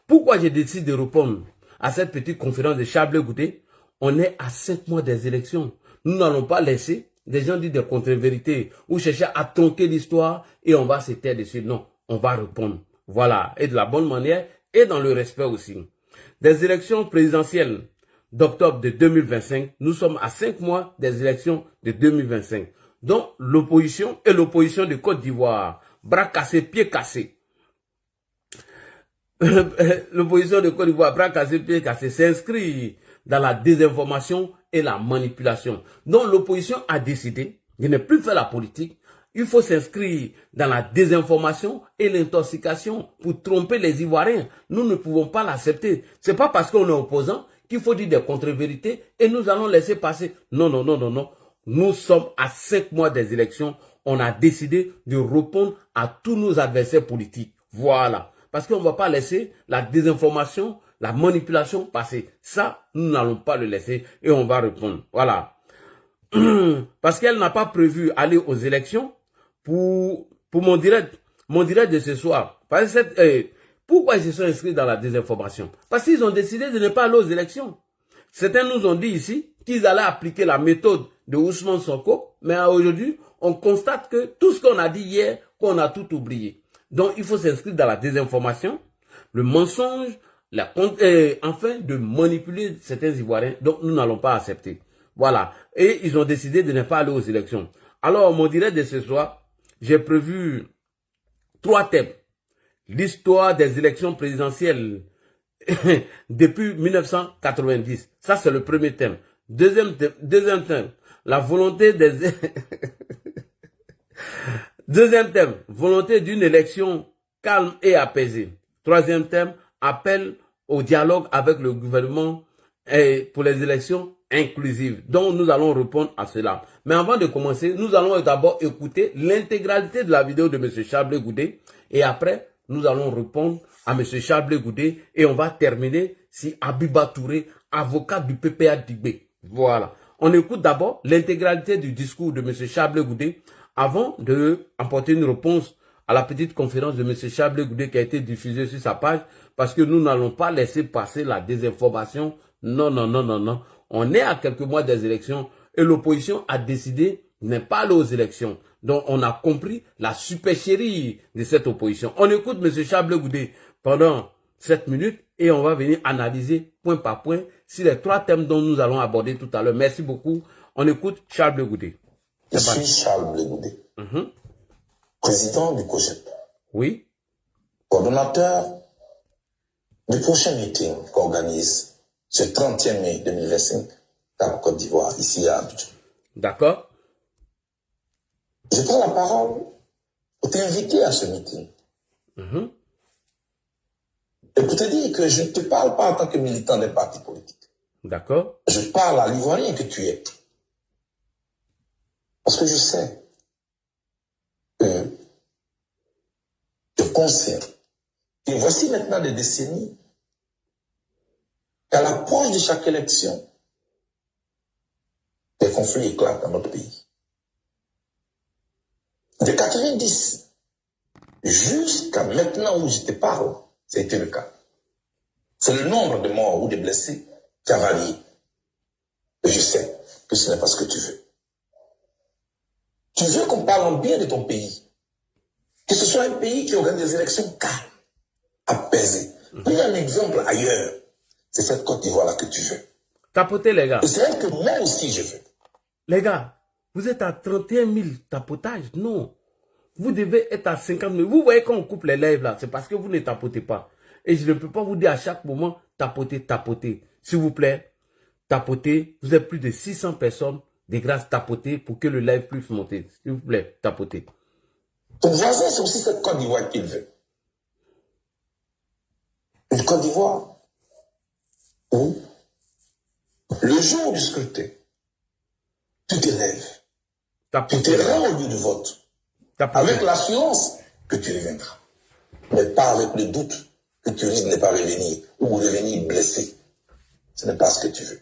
Pourquoi j'ai décidé de répondre à cette petite conférence de Chablé Goudé? On est à 5 mois des élections. Nous n'allons pas laisser des gens dire des contre-vérités ou chercher à tronquer l'histoire et on va se taire dessus. Non, on va répondre. Voilà, et de la bonne manière et dans le respect aussi. Des élections présidentielles d'octobre de 2025, nous sommes à 5 mois des élections de 2025. Donc, l'opposition et l'opposition de Côte d'Ivoire, bras cassés, pieds cassés. L'opposition de Côte d'Ivoire, bras cassés, pieds cassés, s'inscrit dans la désinformation et la manipulation. Donc, l'opposition a décidé de ne plus faire la politique, il faut s'inscrire dans la désinformation et l'intoxication pour tromper les Ivoiriens. Nous ne pouvons pas l'accepter. C'est pas parce qu'on est opposant qu'il faut dire des contre-vérités et nous allons laisser passer. Non, non, non, non, non. Nous sommes à 5 mois des élections. On a décidé de répondre à tous nos adversaires politiques. Voilà. Parce qu'on ne va pas laisser la désinformation, la manipulation passer. Ça, nous n'allons pas le laisser et on va répondre. Voilà. Parce qu'elle n'a pas prévu aller aux élections pour mon direct de ce soir. Parce que pourquoi ils se sont inscrits dans la désinformation? Parce qu'ils ont décidé de ne pas aller aux élections. Certains nous ont dit ici qu'ils allaient appliquer la méthode de Ousmane Sonko, mais aujourd'hui, on constate que tout ce qu'on a dit hier, qu'on a tout oublié. Donc, il faut s'inscrire dans la désinformation, le mensonge, enfin, de manipuler certains Ivoiriens. Donc, nous n'allons pas accepter. Voilà. Et ils ont décidé de ne pas aller aux élections. Alors, mon direct de ce soir, j'ai prévu 3 thèmes. L'histoire des élections présidentielles depuis 1990. Ça, c'est le premier thème. Deuxième thème, la volonté des... Deuxième thème, volonté d'une élection calme et apaisée. Troisième thème, appel au dialogue avec le gouvernement pour les élections inclusives. Donc, nous allons répondre à cela. Mais avant de commencer, nous allons d'abord écouter l'intégralité de la vidéo de M. Charles Goudé. Et après, nous allons répondre à M. Charles Goudé. Et on va terminer si Abiba Touré, avocat du PPA Dibé. Voilà. On écoute d'abord l'intégralité du discours de M. Charles Goudé avant de apporter une réponse à la petite conférence de M. Charles Goudé qui a été diffusée sur sa page, parce que nous n'allons pas laisser passer la désinformation. Non, non, non, non, non. On est à quelques mois des élections et l'opposition a décidé de ne pas aller aux élections. Donc, on a compris la supercherie de cette opposition. On écoute M. Charles Goudé pendant 7 minutes et on va venir analyser point par point sur les 3 thèmes dont nous allons aborder tout à l'heure. Merci beaucoup. On écoute Charles Goudé. Je suis Charles Goudé, président du COGEP. Oui. Coordonnateur du prochain meeting qu'organise ce 30e mai 2025 dans la Côte d'Ivoire, ici à Abidjan. D'accord. Je prends la parole pour t'inviter à ce meeting. Et pour te dire que je ne te parle pas en tant que militant des partis politiques. D'accord. Je parle à l'Ivoirien que tu es. Parce que je sais que je conscient. Et voici maintenant des décennies qu'à l'approche de chaque élection, des conflits éclatent dans notre pays. De 90 jusqu'à maintenant où je te parle, ça a été le cas. C'est le nombre de morts ou de blessés qui a varié. Et je sais que ce n'est pas ce que tu veux. Tu veux qu'on parle en bien de ton pays. Que ce soit un pays qui organise des élections calmes, apaisées. Prenez un exemple ailleurs. C'est cette Côte d'Ivoire-là que tu veux. Tapotez, les gars. Et c'est elle que moi aussi je veux. Les gars, vous êtes à 31 000 tapotages. Non. Vous devez être à 50 000. Vous voyez quand on coupe les lèvres là, c'est parce que vous ne tapotez pas. Et je ne peux pas vous dire à chaque moment, tapotez, tapotez. S'il vous plaît, tapotez. Vous êtes plus de 600 personnes. De grâce, tapotez pour que le live puisse monter. S'il vous plaît, tapotez. Ton voisin, c'est aussi cette Côte d'Ivoire qu'il veut. Une Côte d'Ivoire où, le jour du scrutin, tu te lèves. Tu te rends au lieu de vote. Avec l'assurance que tu reviendras. Mais pas avec le doute que tu risques de ne pas revenir ou revenir blessé. Ce n'est pas ce que tu veux.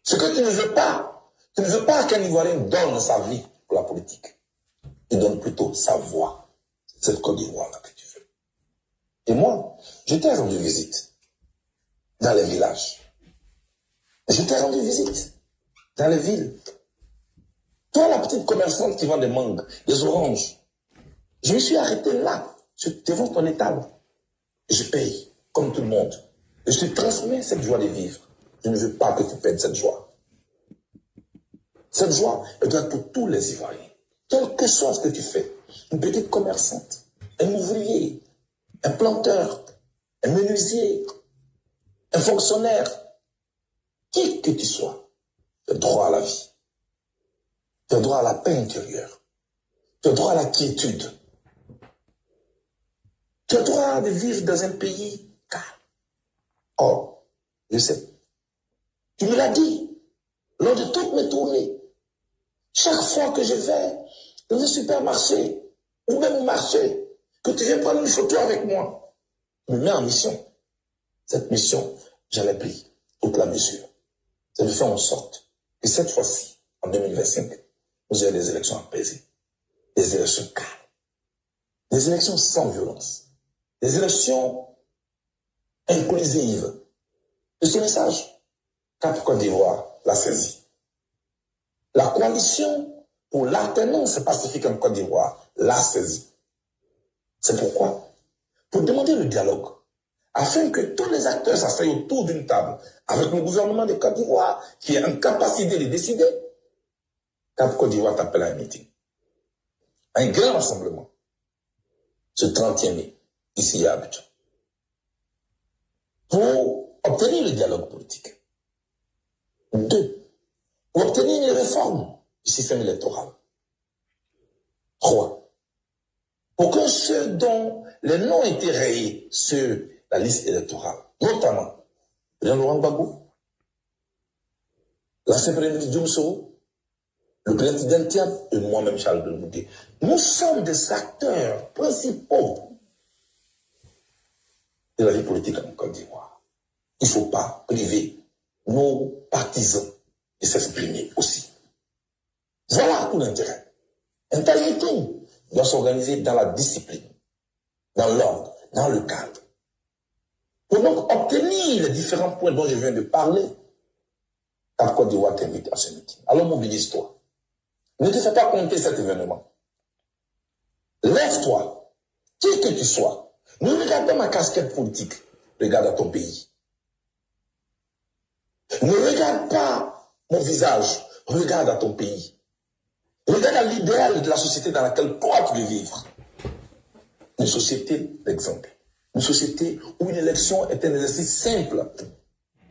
Ce que tu ne veux pas, tu ne veux pas qu'un Ivoirien donne sa vie pour la politique. Il donne plutôt sa voix. C'est cette Côte d'Ivoire-là que tu veux. Et moi, je t'ai rendu visite dans les villages. Je t'ai rendu visite dans les villes. Toi, la petite commerçante qui vend des mangues, des oranges, je me suis arrêté là, devant ton étal. Et je paye, comme tout le monde. Et je te transmets cette joie de vivre. Je ne veux pas que tu perdes cette joie. Cette joie, elle doit être pour tous les Ivoiriens. Quel que soit ce que tu fais, une petite commerçante, un ouvrier, un planteur, un menuisier, un fonctionnaire, qui que tu sois, tu as droit à la vie. Tu as droit à la paix intérieure. Tu as droit à la quiétude. Tu as droit de vivre dans un pays calme. Or, je sais, tu me l'as dit, lors de toutes mes tournées, chaque fois que je vais dans un supermarché, ou même au marché, que tu viens prendre une photo avec moi, tu me mets en mission. Cette mission, j'en ai pris toute la mesure. C'est de faire en sorte que cette fois-ci, en 2025, nous ayons des élections apaisées, des élections calmes, des élections sans violence, des élections inclusives. Et ce message, Cap Côte d'Ivoire l'a saisi. La coalition pour l'alternance pacifique en Côte d'Ivoire l'a saisi. C'est pourquoi, pour demander le dialogue, afin que tous les acteurs s'asseyent autour d'une table avec le gouvernement de Côte d'Ivoire qui est en capacité de décider, Cap Côte d'Ivoire t'appelle à un meeting. Un grand rassemblement, ce 30e mai, ici à Abidjan, pour obtenir le dialogue politique. 2. Pour obtenir une réforme du système électoral. 3. Pour que ceux dont les noms étaient rayés sur la liste électorale, notamment Jean-Laurent Gbagbo, l'ancien premier ministre Dioum Soro, le président Tiab et moi-même Charles Belmoudé, nous sommes des acteurs principaux de la vie politique en Côte d'Ivoire. Il ne faut pas priver nos partisans de s'exprimer aussi. Voilà tout l'intérêt. Un tel meeting doit s'organiser dans la discipline, dans l'ordre, dans le cadre. Pour donc obtenir les différents points dont je viens de parler, Cap Côte d'Ivoire t'invite à ce meeting. Alors mobilise-toi. Ne te fais pas compter cet événement. Lève-toi, qui que tu sois. Ne regarde pas ma casquette politique, regarde à ton pays. Ne regarde pas mon visage, regarde à ton pays. Regarde à l'idéal de la société dans laquelle toi tu veux vivre. Une société d'exemple. Une société où une élection est un exercice simple,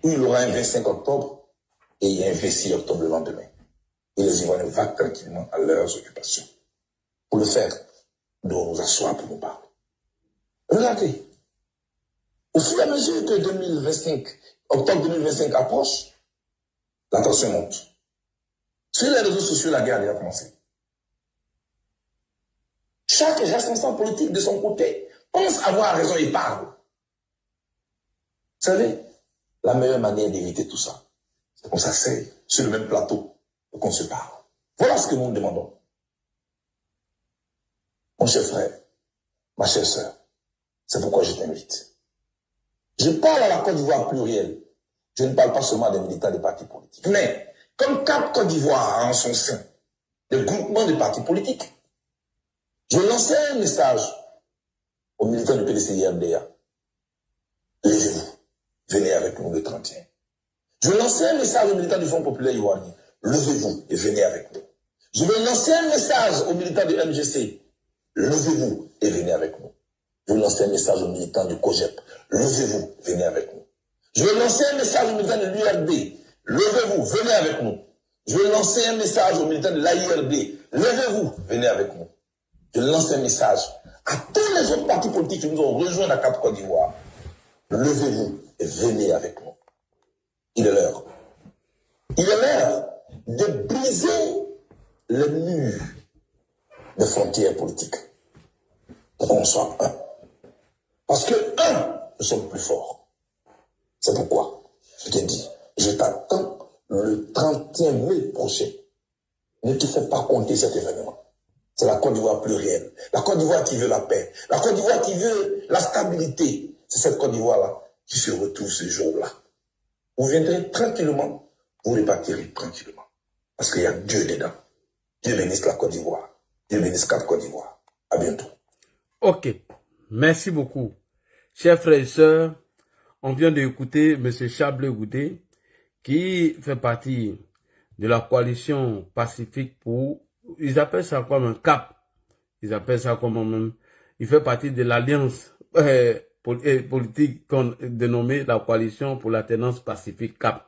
où il y aura un 25 octobre et un 26 octobre le lendemain. Et les Ivoiriens vont tranquillement à leurs occupations. Pour le faire, nous devons nous asseoir pour nous parler. Regardez, au fur et à mesure que 2025, octobre 2025 approche, la tension monte. Sur les réseaux sociaux, la guerre a commencé. Chaque responsable politique de son côté pense avoir raison et parle. Vous savez, la meilleure manière d'éviter tout ça, c'est qu'on s'asseye sur le même plateau et qu'on se parle. Voilà ce que nous demandons. Mon cher frère, ma chère sœur, c'est pourquoi je t'invite. Je parle à la Côte d'Ivoire plurielle. Je ne parle pas seulement des militants des partis politiques. Mais, comme Cap Côte d'Ivoire a en son sein des groupements de partis politiques, je lançais un message aux militants du PDC-IRDA. Levez-vous, venez avec nous le 31. Je lançais un message aux militants du Front populaire ivoirien. Levez-vous et venez avec nous. Je vais lancer un message aux militants du MGC. Levez-vous et venez avec nous. Je vais lancer un message aux militants du COGEP. Levez-vous, venez avec nous. Je vais lancer un message aux militants de l'URD. Levez-vous, venez avec nous. Je vais lancer un message aux militants de l'AIRD. Levez-vous, venez avec nous. Je lance un message à tous les autres partis politiques qui nous ont rejoints à Cap Côte d'Ivoire. Levez-vous et venez avec nous. Il est l'heure. Il est l'heure de briser les murs des frontières politiques. Pour qu'on soit un. Parce que nous sommes plus forts. C'est pourquoi je te dis, je t'attends le 31 mai prochain. Ne te fais pas compter cet événement. C'est la Côte d'Ivoire plurielle. La Côte d'Ivoire qui veut la paix. La Côte d'Ivoire qui veut la stabilité. C'est cette Côte d'Ivoire-là qui se retrouve ce jour-là. Vous viendrez tranquillement, vous repartirez tranquillement. Parce qu'il y a Dieu dedans. Dieu bénisse la Côte d'Ivoire. Dieu bénisse Cap Côte d'Ivoire. À bientôt. Ok. Merci beaucoup. Chers frères et sœurs, on vient d'écouter M. Chablé Goudé, qui fait partie de la coalition pacifique pour, ils appellent ça comme un CAP. Ils appellent ça comme même, il fait partie de l'alliance politique qu'on dénommée la coalition pour l'alternance pacifique CAP.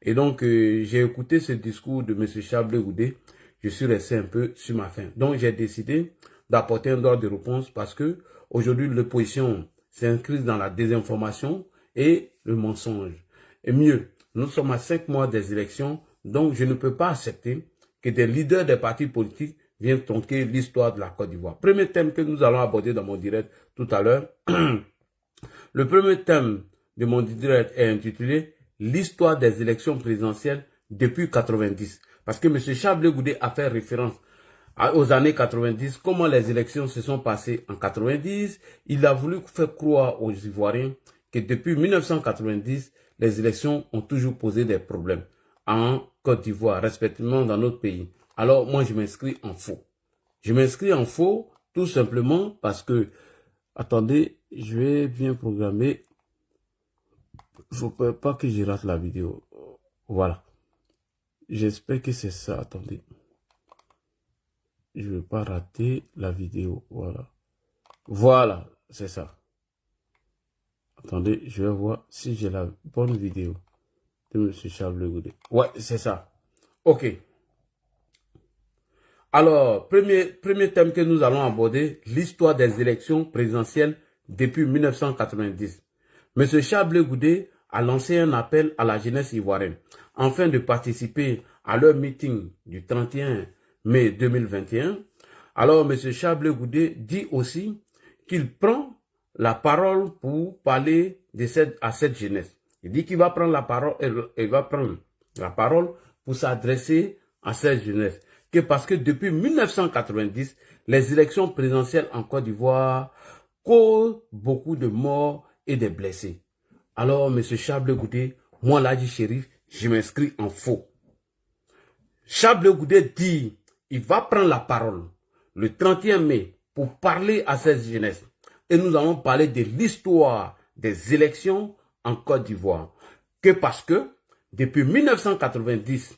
Et donc, j'ai écouté ce discours de M. Chablé Goudé, je suis resté un peu sur ma faim. Donc, j'ai décidé d'apporter un droit de réponse parce que aujourd'hui, l'opposition s'inscrit dans la désinformation et le mensonge. Et mieux, nous sommes à 5 mois des élections, donc je ne peux pas accepter que des leaders des partis politiques viennent tronquer l'histoire de la Côte d'Ivoire. Premier thème que nous allons aborder dans mon direct tout à l'heure. Le premier thème de mon direct est intitulé « L'histoire des élections présidentielles depuis 90 ». Parce que M. Charles Goudé a fait référence aux années 90, comment les élections se sont passées en 90. Il a voulu faire croire aux Ivoiriens que depuis 1990, les élections ont toujours posé des problèmes en Côte d'Ivoire, respectivement dans notre pays. Alors, moi, je m'inscris en faux. Je m'inscris en faux tout simplement parce que, attendez, je vais bien programmer. Il ne faut pas que je rate la vidéo. Voilà. J'espère que c'est ça. Attendez. Je ne veux pas rater la vidéo. Voilà. Voilà, c'est ça. Attendez, je vais voir si j'ai la bonne vidéo de M. Charles Goudé. Ouais, c'est ça. Ok. Alors, premier thème que nous allons aborder, l'histoire des élections présidentielles depuis 1990. M. Charles Goudé a lancé un appel à la jeunesse ivoirienne afin de participer à leur meeting du 31 mai 2021. Alors, M. Charles Goudé dit aussi qu'il prend la parole pour parler à cette jeunesse. Il dit qu'il va prendre la parole pour s'adresser à cette jeunesse. Que parce que depuis 1990, les élections présidentielles en Côte d'Ivoire causent beaucoup de morts et de blessés. Alors, M. Charles Goudé, moi, Ladji Chérif, je m'inscris en faux. Charles Goudé dit, il va prendre la parole le 31 mai pour parler à cette jeunesse. Et nous allons parler de l'histoire des élections en Côte d'Ivoire. Que parce que, depuis 1990,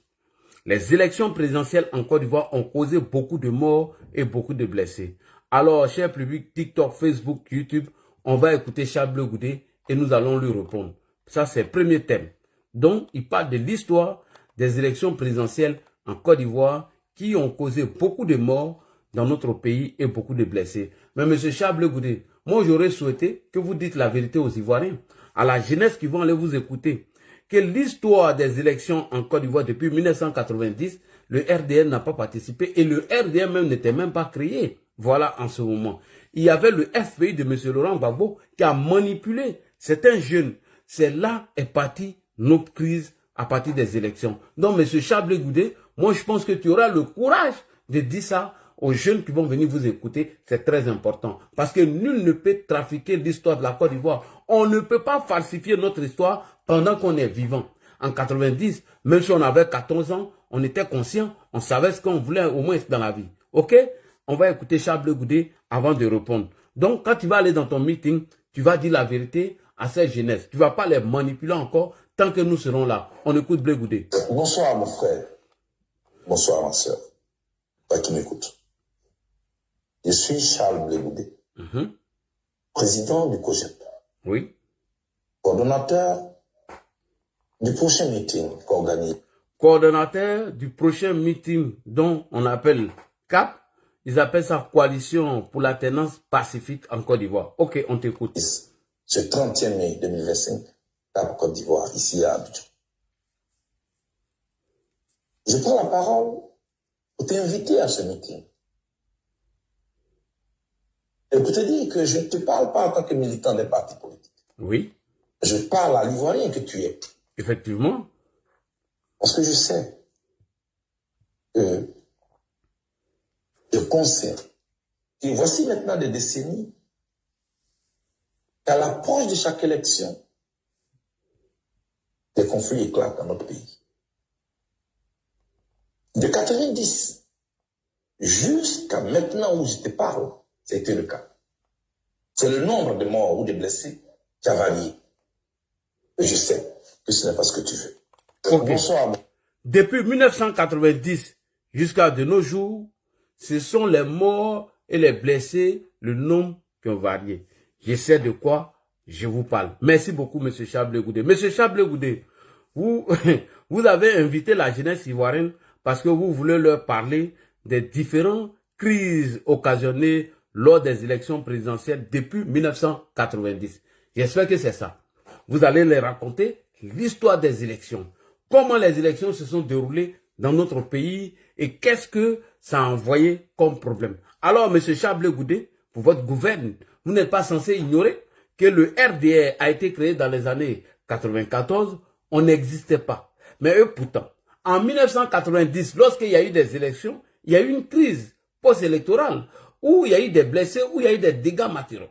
les élections présidentielles en Côte d'Ivoire ont causé beaucoup de morts et beaucoup de blessés. Alors, cher public, TikTok, Facebook, YouTube, on va écouter Charles Goudé et nous allons lui répondre. Ça, c'est le premier thème. Donc, il parle de l'histoire des élections présidentielles en Côte d'Ivoire qui ont causé beaucoup de morts dans notre pays et beaucoup de blessés. Mais M. Charles Goudé, moi, j'aurais souhaité que vous dites la vérité aux Ivoiriens, à la jeunesse qui vont aller vous écouter, que l'histoire des élections en Côte d'Ivoire depuis 1990, le RDN n'a pas participé et le RDN même n'était même pas créé. Voilà en ce moment. Il y avait le FPI de M. Laurent Gbagbo qui a manipulé certains jeunes. C'est là est partie notre crise à partir des élections. Donc, M. Charles Goudé, moi, je pense que tu auras le courage de dire ça aux jeunes qui vont venir vous écouter. C'est très important. Parce que nul ne peut trafiquer l'histoire de la Côte d'Ivoire. On ne peut pas falsifier notre histoire pendant qu'on est vivant. En 90, même si on avait 14 ans, on était conscient, on savait ce qu'on voulait au moins dans la vie. Ok? On va écouter Charles Goudé avant de répondre. Donc, quand tu vas aller dans ton meeting, tu vas dire la vérité à cette jeunesse. Tu ne vas pas les manipuler encore tant que nous serons là. On écoute Blé Goudé. Bonsoir mon frère. Bonsoir ma soeur. Toi qui m'écoutes. Je suis Charles Blé Goudé, président du COGEP. Oui. Coordonnateur du prochain meeting qu'organise. Coordonnateur du prochain meeting dont on appelle CAP. Ils appellent ça Coalition pour l'alternance pacifique en Côte d'Ivoire. Ok, on t'écoute. Ce 31 mai 2025, CAP Côte d'Ivoire, ici à Abidjan. Je prends la parole pour t'inviter à ce meeting. Et pour te dire que je ne te parle pas en tant que militant des partis politiques. Oui. Je parle à l'Ivoirien que tu es. Effectivement. Parce que je sais que je constate que voici maintenant des décennies qu'à l'approche de chaque élection, des conflits éclatent dans notre pays. De 90 jusqu'à maintenant où je te parle, c'était le cas. C'est le nombre de morts ou de blessés qui a varié. Et je sais que ce n'est pas ce que tu veux. Okay. Bonsoir. Depuis 1990 jusqu'à de nos jours, ce sont les morts et les blessés, le nombre qui ont varié. Je sais de quoi je vous parle. Merci beaucoup, M. Charles Goudé. M. Charles Goudé, vous avez invité la jeunesse ivoirienne parce que vous voulez leur parler des différentes crises occasionnées lors des élections présidentielles depuis 1990. J'espère que c'est ça. Vous allez les raconter l'histoire des élections. Comment les élections se sont déroulées dans notre pays et qu'est-ce que ça a envoyé comme problème. Alors, M. Chablé Goudé, pour votre gouvernement, vous n'êtes pas censé ignorer que le RDR a été créé dans les années 94, on n'existait pas. Mais eux, pourtant, en 1990, lorsqu'il y a eu des élections, il y a eu une crise post-électorale où il y a eu des blessés, où il y a eu des dégâts matériels.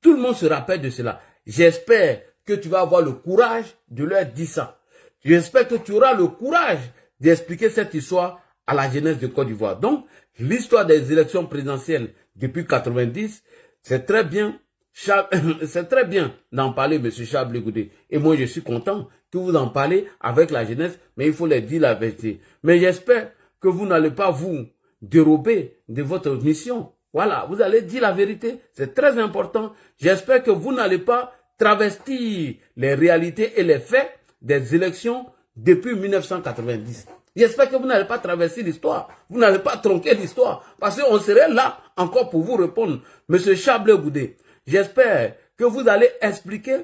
Tout le monde se rappelle de cela. J'espère que tu vas avoir le courage de leur dire ça. J'espère que tu auras le courage d'expliquer cette histoire à la jeunesse de Côte d'Ivoire. Donc, l'histoire des élections présidentielles depuis 90, c'est très bien. C'est très bien d'en parler, M. Chablé Goudé. Et moi, je suis content que vous en parlez avec la jeunesse, mais il faut leur dire la vérité. Mais j'espère que vous n'allez pas vous dérober de votre mission. Voilà, vous allez dire la vérité. C'est très important. J'espère que vous n'allez pas travestir les réalités et les faits des élections depuis 1990. J'espère que vous n'allez pas traverser l'histoire. Vous n'allez pas tronquer l'histoire. Parce qu'on serait là encore pour vous répondre. Monsieur Chablé Goudé, j'espère que vous allez expliquer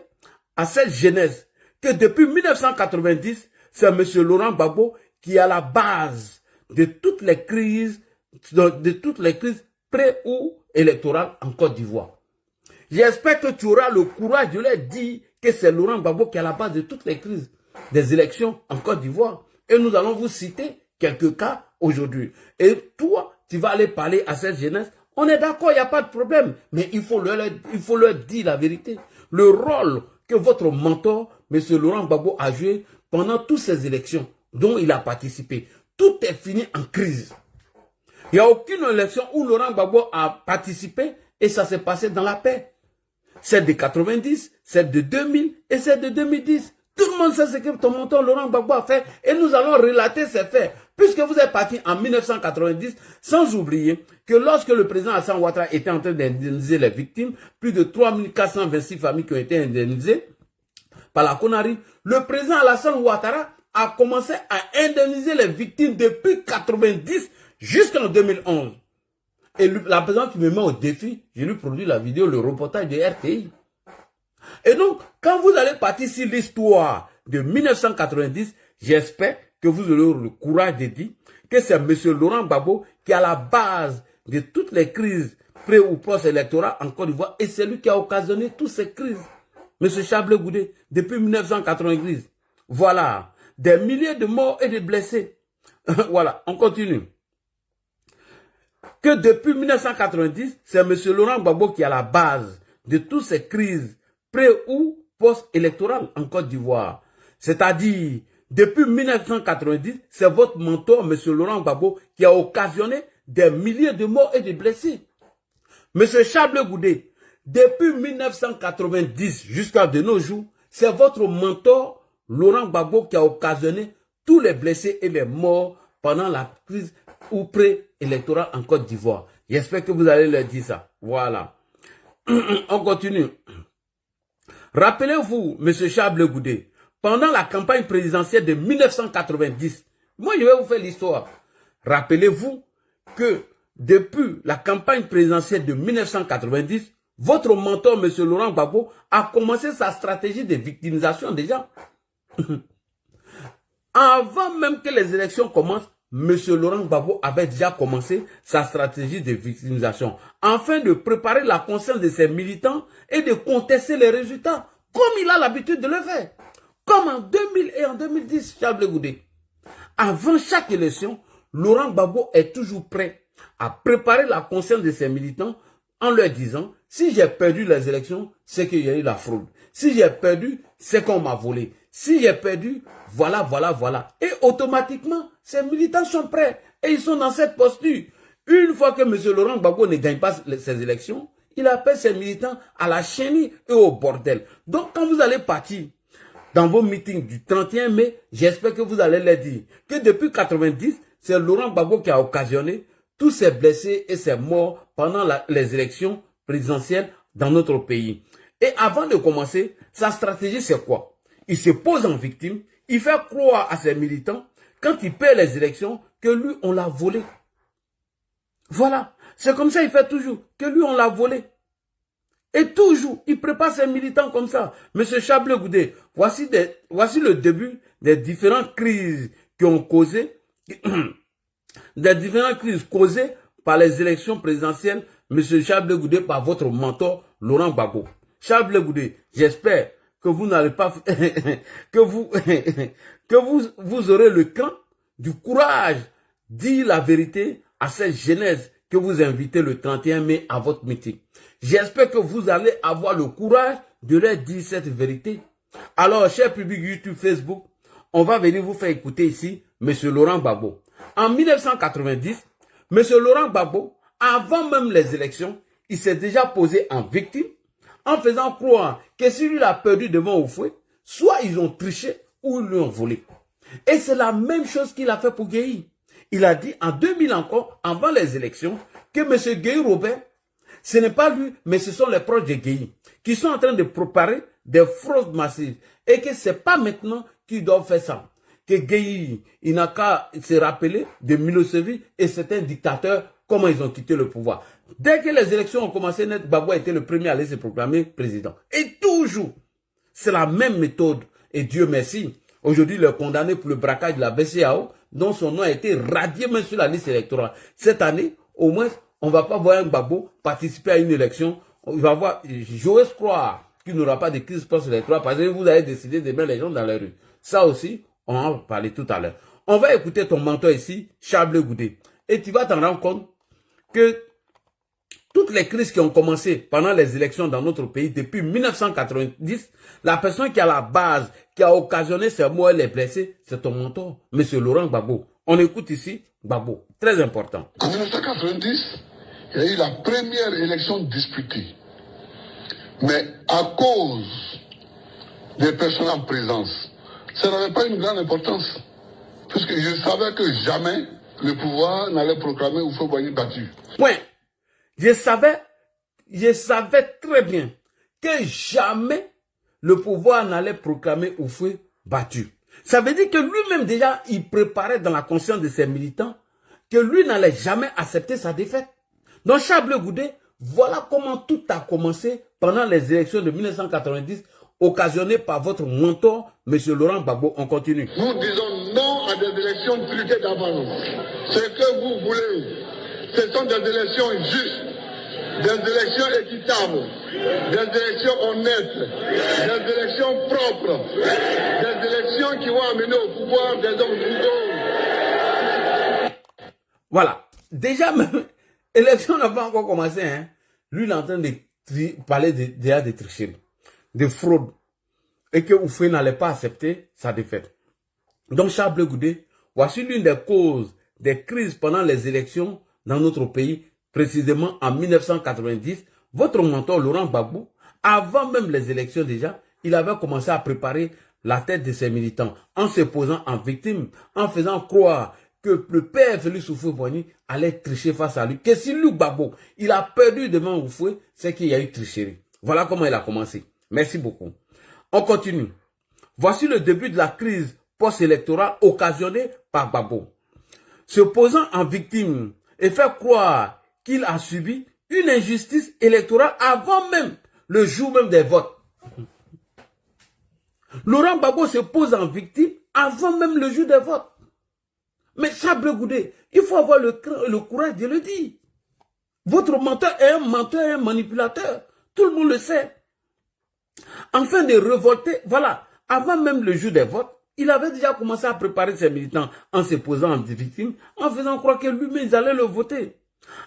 à cette jeunesse que depuis 1990, c'est M. Laurent Gbagbo qui est à la base de toutes les crises, pré- ou électorales en Côte d'Ivoire. J'espère que tu auras le courage de leur dire que c'est Laurent Gbagbo qui est à la base de toutes les crises des élections en Côte d'Ivoire. Et nous allons vous citer quelques cas aujourd'hui. Et toi, tu vas aller parler à cette jeunesse. On est d'accord, il n'y a pas de problème. Mais il faut leur dire la vérité. Le rôle que votre mentor, M. Laurent Gbagbo, a joué pendant toutes ces élections dont il a participé. Tout est fini en crise. Il n'y a aucune élection où Laurent Gbagbo a participé et ça s'est passé dans la paix. Celle de 90, celle de 2000 et celle de 2010. Tout le monde sait ce que ton mentor Laurent Gbagbo a fait et nous allons relater ces faits. Puisque vous êtes parti en 1990, sans oublier que lorsque le président Hassan Ouattara était en train d'indemniser les victimes, plus de 3426 familles qui ont été indemnisées par la CONARI, le président Hassan Ouattara a commencé à indemniser les victimes depuis 1990 jusqu'en 2011. Et la présidente qui me met au défi, je lui produis la vidéo, le reportage de RTI. Et donc, quand vous allez partir sur l'histoire de 1990, j'espère que vous aurez le courage de dire que c'est M. Laurent Gbagbo qui est à la base de toutes les crises pré- ou post-électorales en Côte d'Ivoire et c'est lui qui a occasionné toutes ces crises. M. Chablé Goudé, depuis 1990. Voilà, des milliers de morts et de blessés. Voilà, on continue. Que depuis 1990, c'est M. Laurent Gbagbo qui est à la base de toutes ces crises pré- ou post-électorales en Côte d'Ivoire. C'est-à-dire, depuis 1990, c'est votre mentor, M. Laurent Gbagbo, qui a occasionné des milliers de morts et de blessés. M. Chablé Goudé, depuis 1990 jusqu'à de nos jours, c'est votre mentor, Laurent Gbagbo, qui a occasionné tous les blessés et les morts pendant la crise ou pré-électorale en Côte d'Ivoire. J'espère que vous allez leur dire ça. Voilà. On continue. Rappelez-vous, M. Chablé Goudé, pendant la campagne présidentielle de 1990, moi je vais vous faire l'histoire. Rappelez-vous que depuis la campagne présidentielle de 1990, votre mentor, M. Laurent Gbagbo, a commencé sa stratégie de victimisation déjà. Avant même que les élections commencent, M. Laurent Gbagbo avait déjà commencé sa stratégie de victimisation afin de préparer la conscience de ses militants et de contester les résultats, comme il a l'habitude de le faire. Comme en 2000 et en 2010, Chablé Goudé. Avant chaque élection, Laurent Gbagbo est toujours prêt à préparer la conscience de ses militants en leur disant, si j'ai perdu les élections, c'est qu'il y a eu la fraude. Si j'ai perdu, c'est qu'on m'a volé. Si j'ai perdu, voilà, voilà, voilà. Et automatiquement, ces militants sont prêts et ils sont dans cette posture. Une fois que M. Laurent Gbagbo ne gagne pas ces élections, il appelle ses militants à la chenille et au bordel. Donc, quand vous allez partir dans vos meetings du 31 mai, j'espère que vous allez leur dire que depuis 1990, c'est Laurent Gbagbo qui a occasionné tous ces blessés et ces morts pendant les élections présidentielles dans notre pays. Et avant de commencer, sa stratégie c'est quoi? Il se pose en victime, il fait croire à ses militants, quand il perd les élections, que lui, on l'a volé. Voilà. C'est comme ça, il fait toujours. Que lui, on l'a volé. Et toujours, il prépare ses militants comme ça. Monsieur Chablé Goudé, voici le début des différentes crises qui ont causé, des différentes crises causées par les élections présidentielles, Monsieur Chablé Goudé, par votre mentor, Laurent Gbagbo. Chablé Goudé, j'espère que vous n'allez pas, que vous aurez le cran du courage de dire la vérité à cette jeunesse que vous invitez le 31 mai à votre meeting. J'espère que vous allez avoir le courage de leur dire cette vérité. Alors, cher public YouTube, Facebook, on va venir vous faire écouter ici M. Laurent Gbagbo. En 1990, M. Laurent Gbagbo, avant même les élections, il s'est déjà posé en victime en faisant croire que si lui a perdu devant Oufoué, soit ils ont triché ou ils lui ont volé. Et c'est la même chose qu'il a fait pour Gueye. Il a dit en 2000 encore, avant les élections, que M. Gueye Robert, ce n'est pas lui, mais ce sont les proches de Gueye qui sont en train de préparer des fraudes massives. Et que ce n'est pas maintenant qu'ils doivent faire ça. Que Gueye, il n'a qu'à se rappeler de Milosevic et certains dictateurs, comment ils ont quitté le pouvoir. Dès que les élections ont commencé, Gbagbo a été le premier à aller se proclamer président. Et toujours, c'est la même méthode. Et Dieu merci, aujourd'hui, il est condamné pour le braquage de la BCAO, dont son nom a été radié même sur la liste électorale. Cette année, au moins, on ne va pas voir un Gbagbo participer à une élection. Il va voir, j'ose croire qu'il n'y aura pas de crise post-électorale parce que vous avez décidé de mettre les gens dans la rue. Ça aussi, on en va parler tout à l'heure. On va écouter ton mentor ici, Chablé Goudé. Et tu vas t'en rendre compte que toutes les crises qui ont commencé pendant les élections dans notre pays depuis 1990, la personne qui a la base, qui a occasionné ces morts et les blessés, c'est ton mentor, M. Laurent Gbagbo. On écoute ici Gbagbo, très important. En 1990, il y a eu la première élection disputée. Mais à cause des personnes en présence, ça n'avait pas une grande importance. Puisque je savais que jamais le pouvoir n'allait proclamer Houphouët-Boigny battu. Point. Je savais très bien que jamais le pouvoir n'allait proclamer Houphouët battu. Ça veut dire que lui-même déjà, il préparait dans la conscience de ses militants que lui n'allait jamais accepter sa défaite. Donc Chablé Goudé, voilà comment tout a commencé pendant les élections de 1990, occasionnées par votre mentor, M. Laurent Gbagbo. On continue. Nous disons non à des élections truquées d'avance. Ce que vous voulez, ce sont des élections justes, des élections équitables, des élections honnêtes, des élections propres, des élections qui vont amener au pouvoir des hommes plutôt. Voilà. Déjà, même, l'élection n'a pas encore commencé. Hein. Lui, il est en train de parler déjà de tricherie, de fraude, et que Houphouët n'allait pas accepter sa défaite. Donc, Chablé Goudé, voici l'une des causes des crises pendant les élections dans notre pays, précisément en 1990. Votre mentor, Laurent Gbagbo, avant même les élections déjà, il avait commencé à préparer la tête de ses militants en se posant en victime, en faisant croire que le père Félix Houphouët-Boigny allait tricher face à lui. Que si lui, Gbagbo, il a perdu devant Houphouët, c'est qu'il y a eu tricherie. Voilà comment il a commencé. Merci beaucoup. On continue. Voici le début de la crise post-électorale occasionnée par Gbagbo. Se posant en victime et faire croire qu'il a subi une injustice électorale avant même le jour même des votes. Laurent Gbagbo se pose en victime avant même le jour des votes. Mais Chablé Goudé, il faut avoir le courage de le dire. Votre menteur est un menteur et un manipulateur. Tout le monde le sait. Afin de révolter, voilà, avant même le jour des votes, il avait déjà commencé à préparer ses militants en se posant en victime, en faisant croire que lui-même, ils allaient le voter.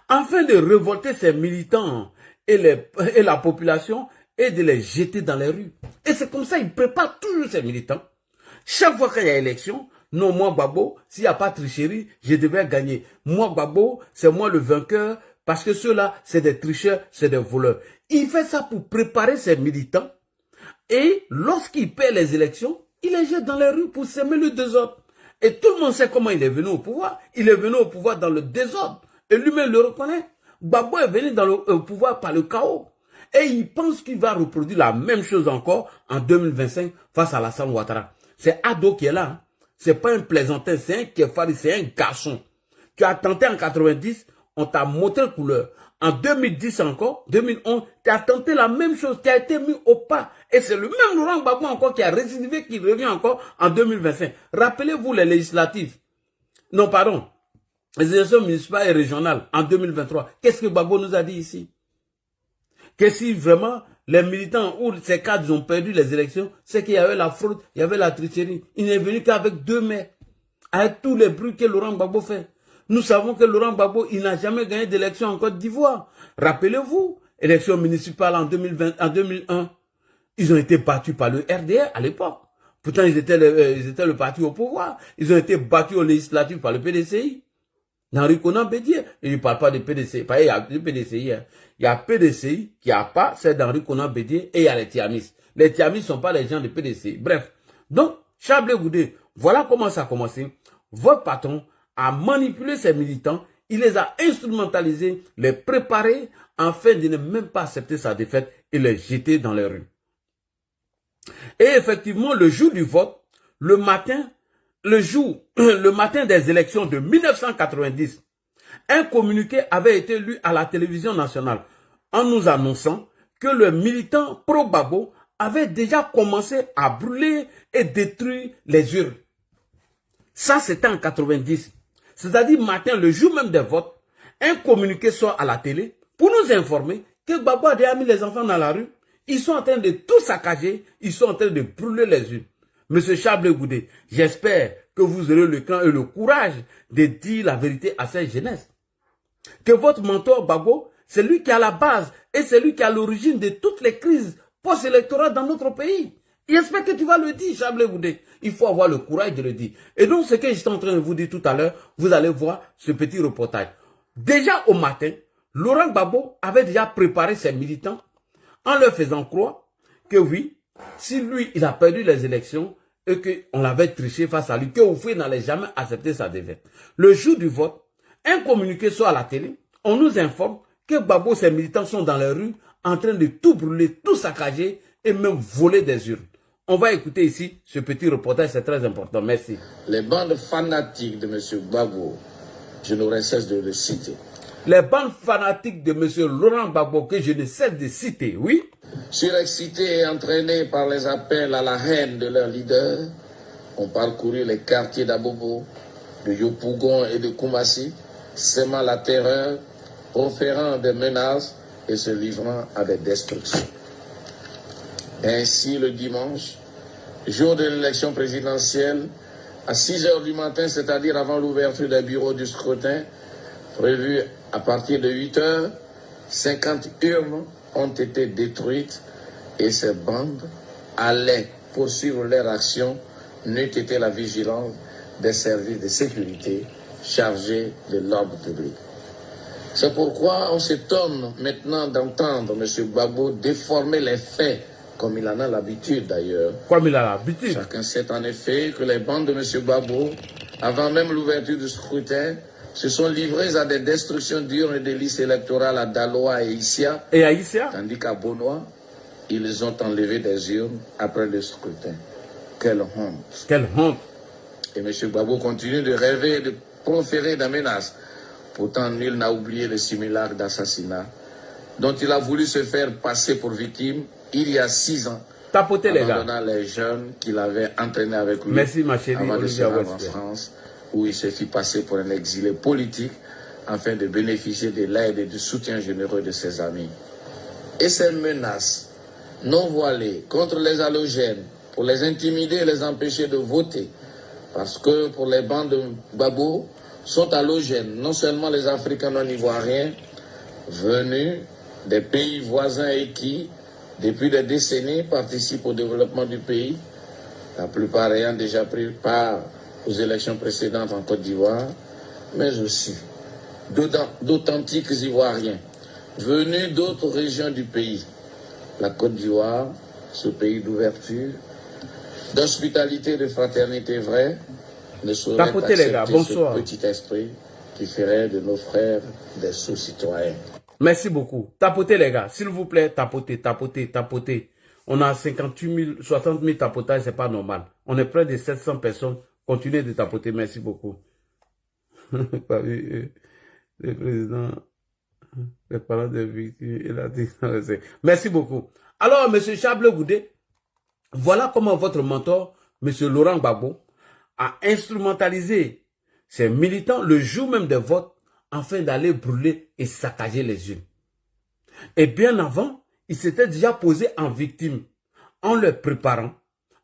Afin de révolter ses militants et la population et de les jeter dans les rues. Et c'est comme ça, il prépare toujours ses militants. Chaque fois qu'il y a élection, non, moi, Gbagbo, s'il n'y a pas de tricherie, je devais gagner. Moi, Gbagbo, c'est moi le vainqueur, parce que ceux-là, c'est des tricheurs, c'est des voleurs. Il fait ça pour préparer ses militants. Et lorsqu'il perd les élections, il les jette dans les rues pour semer le désordre. Et tout le monde sait comment il est venu au pouvoir. Il est venu au pouvoir dans le désordre. Et lui-même le reconnaît. Gbagbo est venu dans le pouvoir par le chaos. Et il pense qu'il va reproduire la même chose encore en 2025 face à Alassane Ouattara. C'est Ado qui est là. Hein. C'est pas un plaisantin, c'est un kefari, c'est un garçon. Tu as tenté en 90, on t'a montré couleur. En 2010 encore, 2011, tu as tenté la même chose, tu as été mis au pas. Et c'est le même Laurent Gbagbo encore qui a récidivé, qui revient encore en 2025. Rappelez-vous les législatives. Non, pardon. Les élections municipales et régionales en 2023. Qu'est-ce que Gbagbo nous a dit ici? Que si vraiment les militants ou ces cadres ont perdu les élections, c'est qu'il y avait la fraude, il y avait la tricherie. Il n'est venu qu'avec 2 mai. Avec tous les bruits que Laurent Gbagbo fait. Nous savons que Laurent Gbagbo, il n'a jamais gagné d'élection en Côte d'Ivoire. Rappelez-vous, élection municipale en 2001. Ils ont été battus par le RDR à l'époque. Pourtant, ils étaient le parti au pouvoir. Ils ont été battus aux législatives par le PDCI. Henri Konan Bédié, il ne parle pas de PDCI. Il y a le PDCI. Hein. Il y a PDCI qui a pas, c'est d'Henri Konan Bédié et il y a les Tiamis. Les Tiamis ne sont pas les gens de PDCI. Bref. Donc, Charles Goudé, voilà comment ça a commencé. Votre patron a manipulé ses militants, il les a instrumentalisés, les préparés, afin de ne même pas accepter sa défaite et les jeter dans les rues. Et effectivement, le jour du vote, le matin des élections de 1990, un communiqué avait été lu à la télévision nationale en nous annonçant que le militant pro-Gbagbo avait déjà commencé à brûler et détruire les urnes. Ça, c'était en 90. C'est-à-dire, matin, le jour même des votes, un communiqué sort à la télé pour nous informer que Gbagbo a déjà mis les enfants dans la rue. Ils sont en train de tout saccager. Ils sont en train de brûler les urnes. Monsieur Charles Goudé, j'espère que vous aurez le cran et le courage de dire la vérité à cette jeunesse. Que votre mentor Gbagbo, c'est lui qui est à la base et c'est lui qui est à l'origine de toutes les crises post-électorales dans notre pays. J'espère que tu vas le dire, Charles Goudé. Il faut avoir le courage de le dire. Et donc, ce que j'étais en train de vous dire tout à l'heure, vous allez voir ce petit reportage. Déjà au matin, Laurent Gbagbo avait déjà préparé ses militants en leur faisant croire que oui, si lui, il a perdu les élections et qu'on l'avait triché face à lui, qu'Oufoué n'allait jamais accepter sa défaite. Le jour du vote, un communiqué sort à la télé, on nous informe que Gbagbo et ses militants sont dans les rues en train de tout brûler, tout saccager et même voler des urnes. On va écouter ici ce petit reportage, c'est très important. Merci. Les bandes fanatiques de M. Gbagbo, je n'aurai cesse de le citer. Les bandes fanatiques de M. Laurent Gbagbo que je ne cesse de citer, oui. Surexcités et entraînés par les appels à la haine de leurs leaders, ont parcouru les quartiers d'Abobo, de Yopougon et de Koumassi, sémant la terreur, proférant des menaces et se livrant à des destructions. Ainsi, le dimanche, jour de l'élection présidentielle, à 6 h du matin, c'est-à-dire avant l'ouverture des bureaux du scrutin, prévu à partir de 8 h, 50 urnes ont été détruites et ces bandes allaient poursuivre leur action, n'eût été la vigilance des services de sécurité chargés de l'ordre public. C'est pourquoi on s'étonne maintenant d'entendre M. Gbagbo déformer les faits, comme il en a l'habitude d'ailleurs. Comme il a l'habitude. Chacun sait en effet que les bandes de M. Gbagbo, avant même l'ouverture du scrutin, se sont livrées à des destructions d'urnes et de listes électorales à Daloa et Issia. Et à Issia. Tandis qu'à Bonois, ils ont enlevé des urnes après le scrutin. Quelle honte. Quelle honte. Et M. Gbagbo continue de rêver et de proférer des menaces. Pourtant, nul n'a oublié le simulacre d'assassinat dont il a voulu se faire passer pour victime il y a 6 ans. Tapotez les gars. Abandonnant les jeunes qu'il avait entraînés avec lui. Merci ma chérie. Avant de se rendre en France, où il se fit passer pour un exilé politique afin de bénéficier de l'aide et du soutien généreux de ses amis. Et ces menaces non voilées contre les halogènes pour les intimider et les empêcher de voter, parce que pour les bandes de Gbagbo sont halogènes non seulement les Africains non ivoiriens venus des pays voisins et qui, depuis des décennies, participent au développement du pays, la plupart ayant déjà pris part aux élections précédentes en Côte d'Ivoire, mais aussi d'authentiques Ivoiriens venus d'autres régions du pays. La Côte d'Ivoire, ce pays d'ouverture, d'hospitalité et de fraternité vraie, ne saurait accepter ce petit esprit qui ferait de nos frères des sous-citoyens. Merci beaucoup. Tapotez les gars, s'il vous plaît, tapotez, tapotez, tapotez. On a 58 000, 60 000 tapotages, c'est pas normal. On est près de 700 personnes Continuez de tapoter, merci beaucoup. Le président, les parents des victimes, il a dit... Merci beaucoup. Alors, M. Chablé Goudé, voilà comment votre mentor, M. Laurent Gbagbo, a instrumentalisé ses militants le jour même des votes afin d'aller brûler et saccager les urnes. Et bien avant, il s'était déjà posé en victime en les préparant,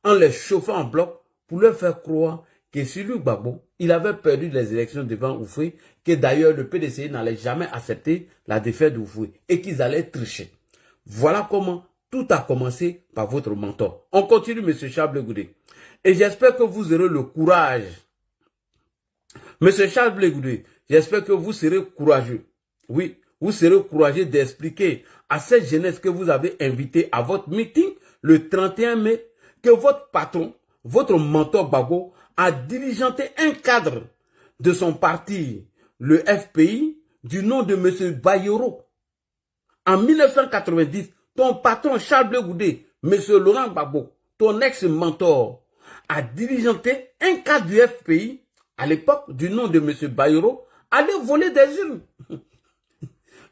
en les chauffant en bloc pour leur faire croire que sur lui, Gbagbo, il avait perdu les élections devant Oufoué, que d'ailleurs le PDC n'allait jamais accepter la défaite d'Oufoué et qu'ils allaient tricher. Voilà comment tout a commencé par votre mentor. On continue, M. Chablé Goudé. Et j'espère que vous aurez le courage. M. Chablé Goudé, j'espère que vous serez courageux. Oui, vous serez courageux d'expliquer à cette jeunesse que vous avez invitée à votre meeting le 31 mai que votre patron, votre mentor Gbagbo, a diligenté un cadre de son parti, le FPI, du nom de M. Bayero. En 1990, ton patron Chablé Goudé, M. Laurent Gbagbo, ton ex-mentor, a diligenté un cadre du FPI, à l'époque, du nom de M. Bayero, aller voler des urnes.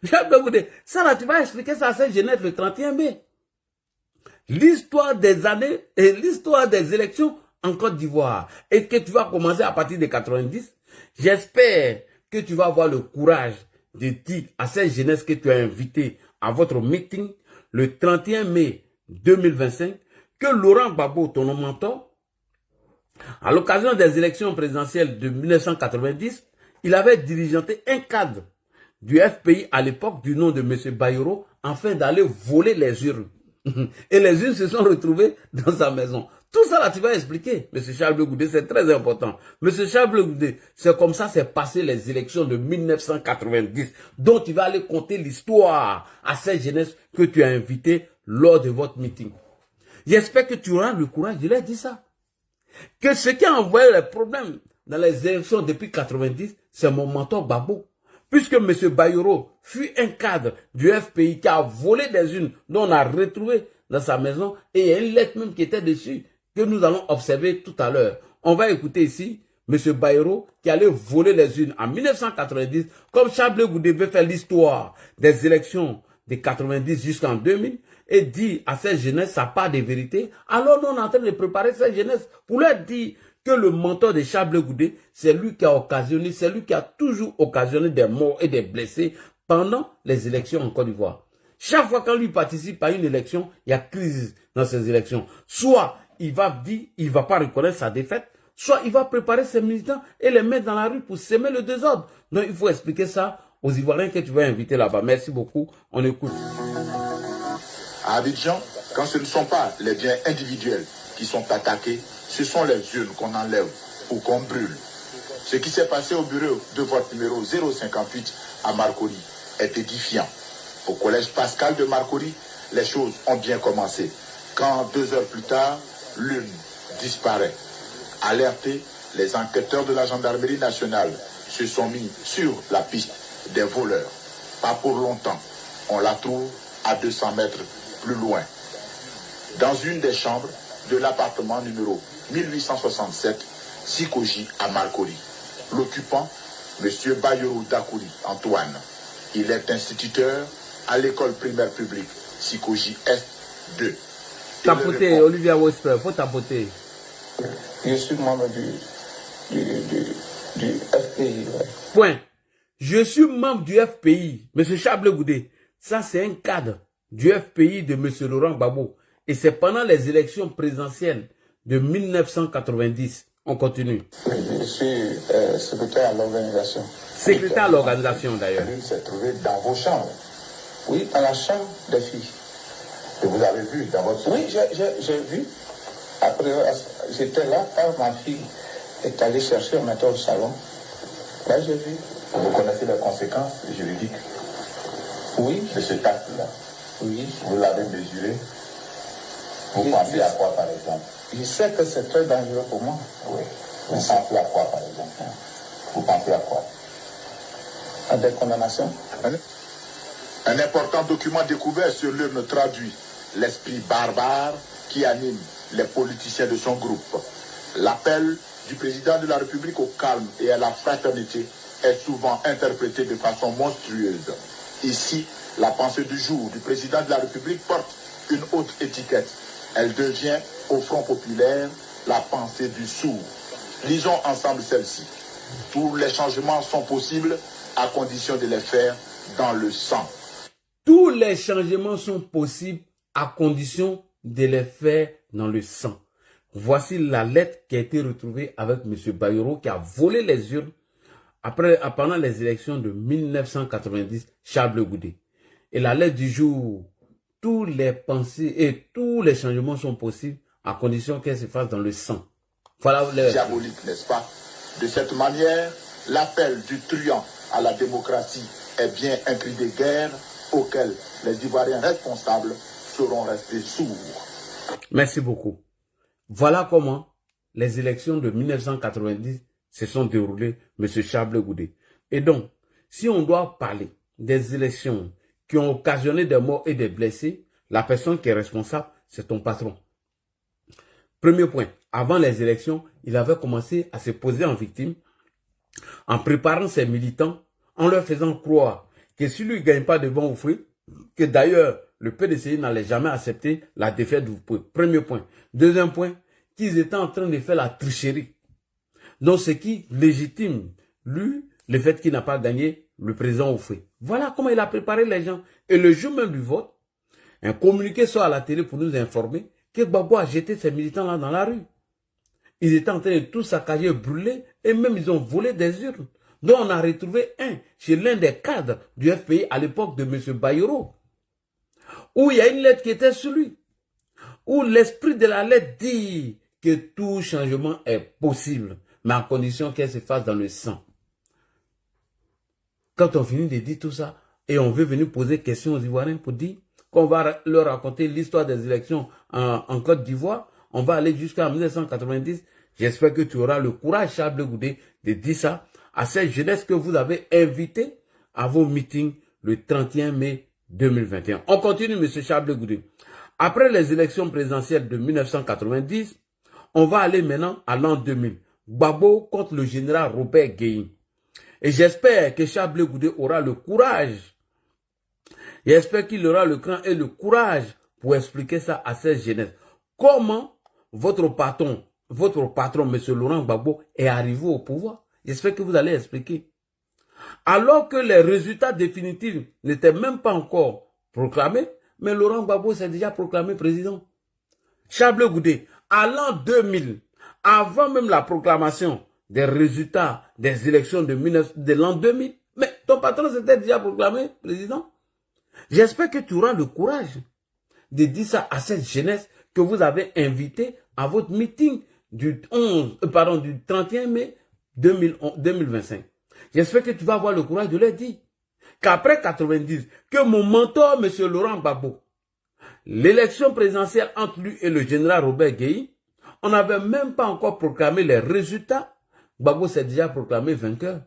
Chablé Goudé, ça là, tu vas expliquer ça à cette jeunesse le 31 mai. L'histoire des années et l'histoire des élections en Côte d'Ivoire. Et que tu vas commencer à partir de 90. J'espère que tu vas avoir le courage de dire à cette jeunesse que tu as invité à votre meeting le 31 mai 2025 que Laurent Gbagbo, ton mentor, à l'occasion des élections présidentielles de 1990, il avait diligenté un cadre du FPI à l'époque du nom de M. Bayero afin d'aller voler les urnes. Et les urnes se sont retrouvées dans sa maison. Tout ça là, tu vas expliquer, M. Chablé Goudé, c'est très important. M. Chablé Goudé, c'est comme ça c'est passé les élections de 1990, dont tu vas aller conter l'histoire à cette jeunesse que tu as invitée lors de votre meeting. J'espère que tu auras le courage de leur dire ça. Que ce qui a envoyé les problèmes dans les élections depuis 90, c'est mon mentor Gbagbo. Puisque M. Bayero fut un cadre du FPI qui a volé des urnes dont on a retrouvé dans sa maison et il y a une lettre même qui était dessus que nous allons observer tout à l'heure. On va écouter ici M. Bayero qui allait voler les urnes en 1990 comme Chablé Goudé devait faire l'histoire des élections de 90 jusqu'en 2000 et dit à cette jeunesse sa part de vérité. Alors nous on est en train de préparer cette jeunesse pour leur dire que le mentor de Chablé Goudé, c'est lui qui a occasionné, c'est lui qui a toujours occasionné des morts et des blessés pendant les élections en Côte d'Ivoire. Chaque fois qu'on lui participe à une élection, il y a crise dans ces élections. Soit il va dire, il ne va pas reconnaître sa défaite, soit il va préparer ses militants et les mettre dans la rue pour semer le désordre. Donc il faut expliquer ça aux Ivoiriens que tu vas inviter là-bas. Merci beaucoup, on écoute. À Abidjan, quand ce ne sont pas les biens individuels qui sont attaqués, ce sont les urnes qu'on enlève ou qu'on brûle. Ce qui s'est passé au bureau de vote numéro 058 à Marcory est édifiant. Au collège Pascal de Marcory, les choses ont bien commencé. Quand 2 heures plus tard, l'urne disparaît. Alertés, les enquêteurs de la gendarmerie nationale se sont mis sur la piste des voleurs. Pas pour longtemps, on la trouve à 200 mètres plus loin. Dans une des chambres de l'appartement numéro 1867, Sikoji à Marcory. L'occupant, M. Bayero Dakouri Antoine. Il est instituteur à l'école primaire publique Sikoji S2. Tapoter, Olivier Wesper, faut tapoter. Je suis membre du FPI. Point. Je suis membre du FPI. M. Chablé Goudé, ça c'est un cadre du FPI de M. Laurent Gbagbo. Et c'est pendant les élections présidentielles de 1990. On continue. Je suis secrétaire à l'organisation. Secrétaire à l'organisation d'ailleurs. Il s'est trouvé dans vos chambres. Oui, dans la chambre des filles. Que vous avez vu dans votre chambre. Oui, j'ai vu. Après, j'étais là quand ma fille est allée chercher, on était au salon. Là, j'ai vu. Vous connaissez les conséquences juridiques oui. de cet acte-là. Oui. Vous l'avez mesuré. Vous pensez à quoi, par exemple? Je sais que c'est très dangereux pour moi. Oui. Vous pensez à quoi, par exemple? Vous pensez à quoi? À des condamnations. Un important document découvert sur l'urne traduit l'esprit barbare qui anime les politiciens de son groupe. L'appel du président de la République au calme et à la fraternité est souvent interprétée de façon monstrueuse. Ici, la pensée du jour du président de la République porte une autre étiquette. Elle devient, au Front populaire, la pensée du sourd. Lisons ensemble celle-ci. Tous les changements sont possibles à condition de les faire dans le sang. Tous les changements sont possibles à condition de les faire dans le sang. Voici la lettre qui a été retrouvée avec M. Bayrou qui a volé les urnes pendant les élections de 1990, Charles Goudé. Et la lettre du jour, tous les pensées et tous les changements sont possibles à condition qu'elles se fassent dans le sang. Voilà les... Diabolique, n'est-ce pas? De cette manière, l'appel du truand à la démocratie est bien un cri de guerre auquel les Ivoiriens responsables seront restés sourds. Merci beaucoup. Voilà comment les élections de 1990 se sont déroulées, M. Charles Goudé. Et donc, si on doit parler des élections qui ont occasionné des morts et des blessés, la personne qui est responsable, c'est ton patron. Premier point, avant les élections, il avait commencé à se poser en victime en préparant ses militants, en leur faisant croire que si lui ne gagne pas devant Oufoué, que d'ailleurs le PDCI n'allait jamais accepter la défaite d'Oufoué. Premier point. Deuxième point, qu'ils étaient en train de faire la tricherie. Donc ce qui légitime, lui, le fait qu'il n'a pas gagné le président Oufoué. Voilà comment il a préparé les gens. Et le jour même du vote, un communiqué sort à la télé pour nous informer que Gbagbo a jeté ces militants-là dans la rue. Ils étaient en train de tout saccager, brûler, et même ils ont volé des urnes. Donc on a retrouvé un chez l'un des cadres du FPI à l'époque de M. Bayrou, où il y a une lettre qui était sur lui, où l'esprit de la lettre dit que tout changement est possible, mais à condition qu'elle se fasse dans le sang. Quand on finit de dire tout ça, et on veut venir poser question aux Ivoiriens pour dire qu'on va leur raconter l'histoire des élections en Côte d'Ivoire, on va aller jusqu'à 1990. J'espère que tu auras le courage, Charles Goudé, de dire ça à cette jeunesse que vous avez invitée à vos meetings le 31 mai 2021. On continue, M. Charles Goudé. Après les élections présidentielles de 1990, on va aller maintenant à l'an 2000. Gbagbo contre le général Robert Gueye. Et j'espère que Charles Goudé aura le courage. J'espère qu'il aura le cran et le courage pour expliquer ça à cette jeunesse. Comment votre patron, M. Laurent Gbagbo, est arrivé au pouvoir. J'espère que vous allez expliquer. Alors que les résultats définitifs n'étaient même pas encore proclamés, mais Laurent Gbagbo s'est déjà proclamé président. Charles Goudé, à l'an 2000, avant même la proclamation des résultats des élections de l'an 2000, mais ton patron s'était déjà proclamé président. J'espère que tu auras le courage de dire ça à cette jeunesse que vous avez invité à votre meeting du 31 mai 2025. J'espère que tu vas avoir le courage de leur dire qu'après 90, que mon mentor, M. Laurent Gbagbo, l'élection présidentielle entre lui et le général Robert Gueye, on n'avait même pas encore proclamé les résultats. Gbagbo s'est déjà proclamé vainqueur.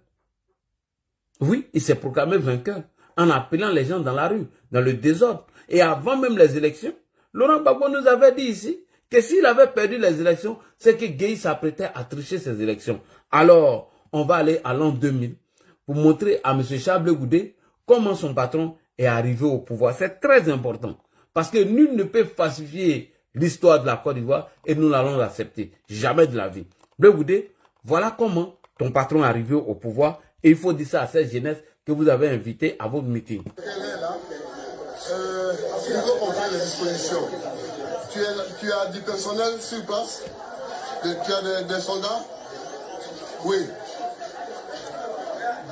Oui, il s'est proclamé vainqueur en appelant les gens dans la rue, dans le désordre. Et avant même les élections, Laurent Gbagbo nous avait dit ici que s'il avait perdu les élections, c'est que Gueye s'apprêtait à tricher ces élections. Alors, on va aller à l'an 2000 pour montrer à M. Charles Goudé comment son patron est arrivé au pouvoir. C'est très important parce que nul ne peut falsifier l'histoire de la Côte d'Ivoire et nous l'allons l'accepter. Jamais de la vie. Bleu Goudé, voilà comment ton patron est arrivé au pouvoir et il faut dire ça à cette jeunesse que vous avez invité à votre meeting. Il faut comprendre les dispositions. Tu as du personnel sur place? Tu as des soldats? Oui.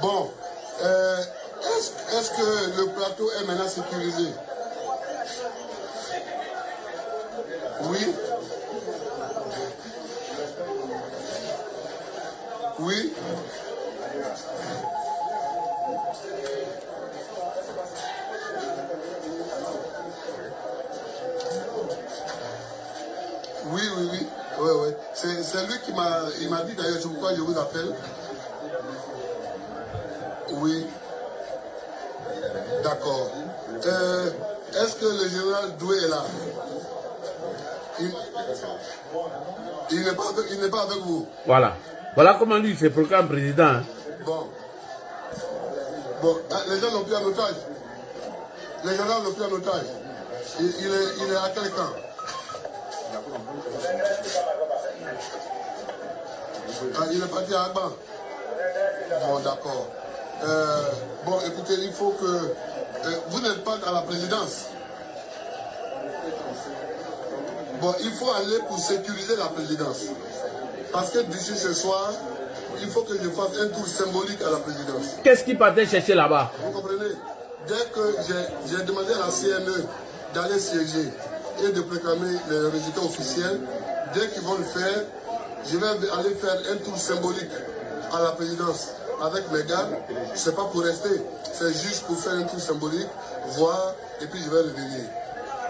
Bon. Est-ce que le plateau est maintenant sécurisé? Oui. Oui. Oui. Ouais. C'est lui qui m'a dit d'ailleurs, c'est pourquoi je vous appelle. Oui. D'accord. Est-ce que le général Doué est là? Il n'est pas avec vous. Voilà. Voilà comment lui se proclame président. Hein. Bon, les gens l'ont pris en otage. Les gendarmes l'ont pris en otage. Il est à quel camp? Il est parti à Agban. Bon, d'accord. Bon, écoutez, il faut que... vous n'êtes pas à la présidence. Bon, il faut aller pour sécuriser la présidence. Parce que d'ici ce soir, il faut que je fasse un tour symbolique à la présidence. Qu'est-ce qu'il partait chercher là-bas? Vous comprenez? Dès que j'ai demandé à la CNE d'aller siéger et de proclamer les résultats officiels, dès qu'ils vont le faire, je vais aller faire un tour symbolique à la présidence avec mes gars. Ce n'est pas pour rester, c'est juste pour faire un tour symbolique, voir, et puis je vais revenir.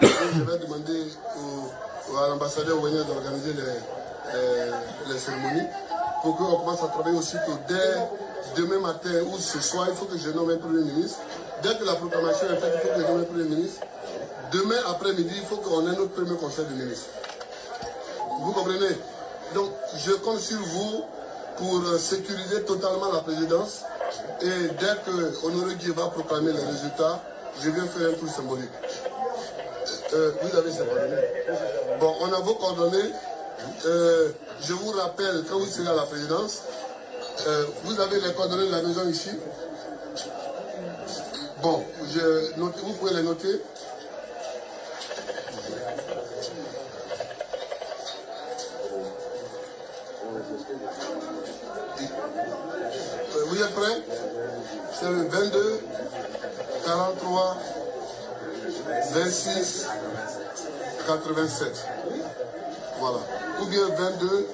Et je vais demander à l'ambassadeur d'organiser les cérémonies pour qu'on commence à travailler aussi que dès demain matin ou ce soir, il faut que je nomme un Premier ministre. Dès que la proclamation est faite, il faut que je nomme un Premier ministre. Demain après-midi, il faut qu'on ait notre premier conseil de ministres. Vous comprenez? Donc, je compte sur vous pour sécuriser totalement la présidence. Et dès que Honoré Guy va proclamer les résultats, je viens faire un tour symbolique. Vous avez ces coordonnées. Bon, on a vos coordonnées. Je vous rappelle, quand vous serez à la présidence, vous avez les coordonnées de la maison ici. Bon, vous pouvez les noter. Vous êtes prêts? C'est le 22, 43, 26, 87. Voilà. Ou bien 22,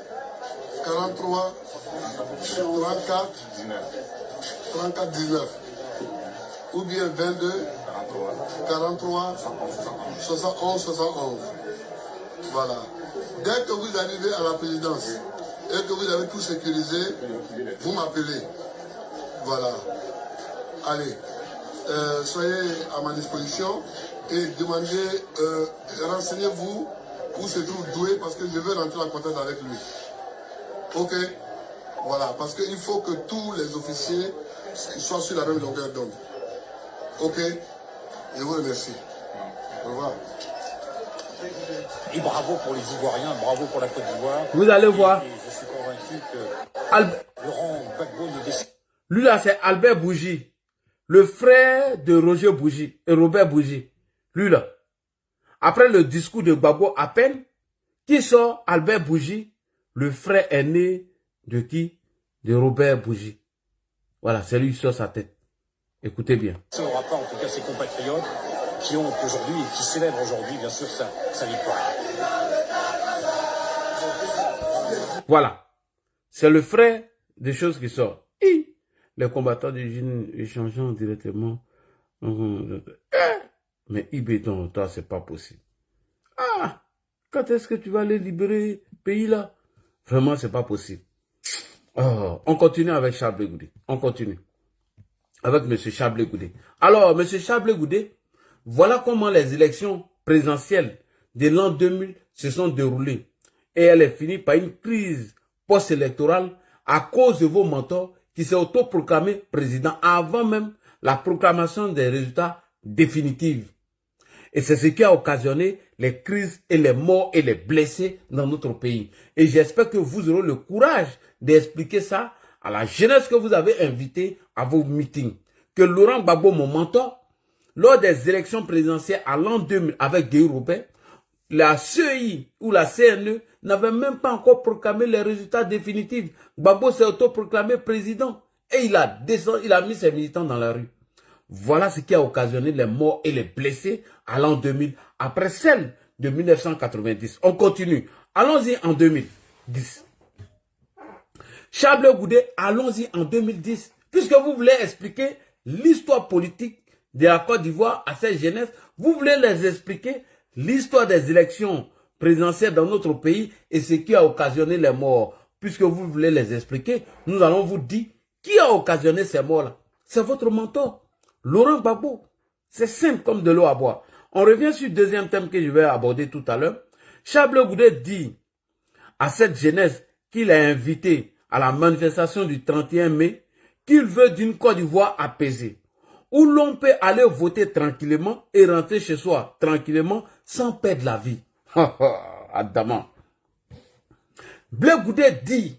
43, 34, 19. Ou bien 22, 43, 71. Voilà. Dès que vous arrivez à la présidence et que vous avez tout sécurisé, vous m'appelez. Voilà. Allez. Soyez à ma disposition et demandez, renseignez-vous où se trouve Doué parce que je veux rentrer en contact avec lui. Ok? Voilà, parce qu'il faut que tous les officiers soient sur la même longueur d'onde. Ok? Je vous remercie. Au revoir. Et bravo pour les Ivoiriens, bravo pour la Côte d'Ivoire. Vous allez voir. Et je suis convaincu que Laurent Gbagbo ne décide. Lui là, c'est Albert Bougie, le frère de Roger Bougie et Robert Bougie. Lui là. Après le discours de Gbagbo à peine, qui sort Albert Bougie, le frère aîné de qui? De Robert Bougie. Voilà, c'est lui qui sort sa tête. Écoutez bien. Ce n'aura pas en tout cas ses compatriotes qui ont aujourd'hui et qui célèbrent aujourd'hui bien sûr sa victoire. Voilà. C'est le frère des choses qui sortent. Les combattants du Jin échangeant directement. Mais Ibédon, toi, c'est pas possible. Ah, quand est-ce que tu vas les libérer, pays là? Vraiment, c'est pas possible. Oh, on continue avec Charles Goudé. On continue. Avec M. Charles Goudé. Alors, M. Charles Goudé, voilà comment les élections présidentielles de l'an 2000 se sont déroulées. Et elle est finie par une crise post-électorale à cause de vos mentors qui s'est autoproclamé président avant même la proclamation des résultats définitifs. Et c'est ce qui a occasionné les crises et les morts et les blessés dans notre pays. Et j'espère que vous aurez le courage d'expliquer ça à la jeunesse que vous avez invitée à vos meetings. Que Laurent Gbagbo, mon mentor, lors des élections présidentielles à l'an 2000 avec Guy Robert, la CEI ou la CNE n'avait même pas encore proclamé les résultats définitifs. Gbagbo s'est autoproclamé président et il a mis ses militants dans la rue. Voilà ce qui a occasionné les morts et les blessés à l'an 2000, après celle de 1990. On continue. Allons-y en 2010. Charles Goudé, allons-y en 2010. Puisque vous voulez expliquer l'histoire politique de la Côte d'Ivoire à cette jeunesse, vous voulez les expliquer l'histoire des élections présidentielles dans notre pays et ce qui a occasionné les morts. Puisque vous voulez les expliquer, nous allons vous dire qui a occasionné ces morts-là. C'est votre mentor, Laurent Gbagbo. C'est simple comme de l'eau à boire. On revient sur le deuxième thème que je vais aborder tout à l'heure. Charles Goudé dit à cette jeunesse qu'il a invité à la manifestation du 31 mai qu'il veut d'une Côte d'Ivoire apaisée, où l'on peut aller voter tranquillement et rentrer chez soi tranquillement sans perdre la vie. Adama. Blé Goudé dit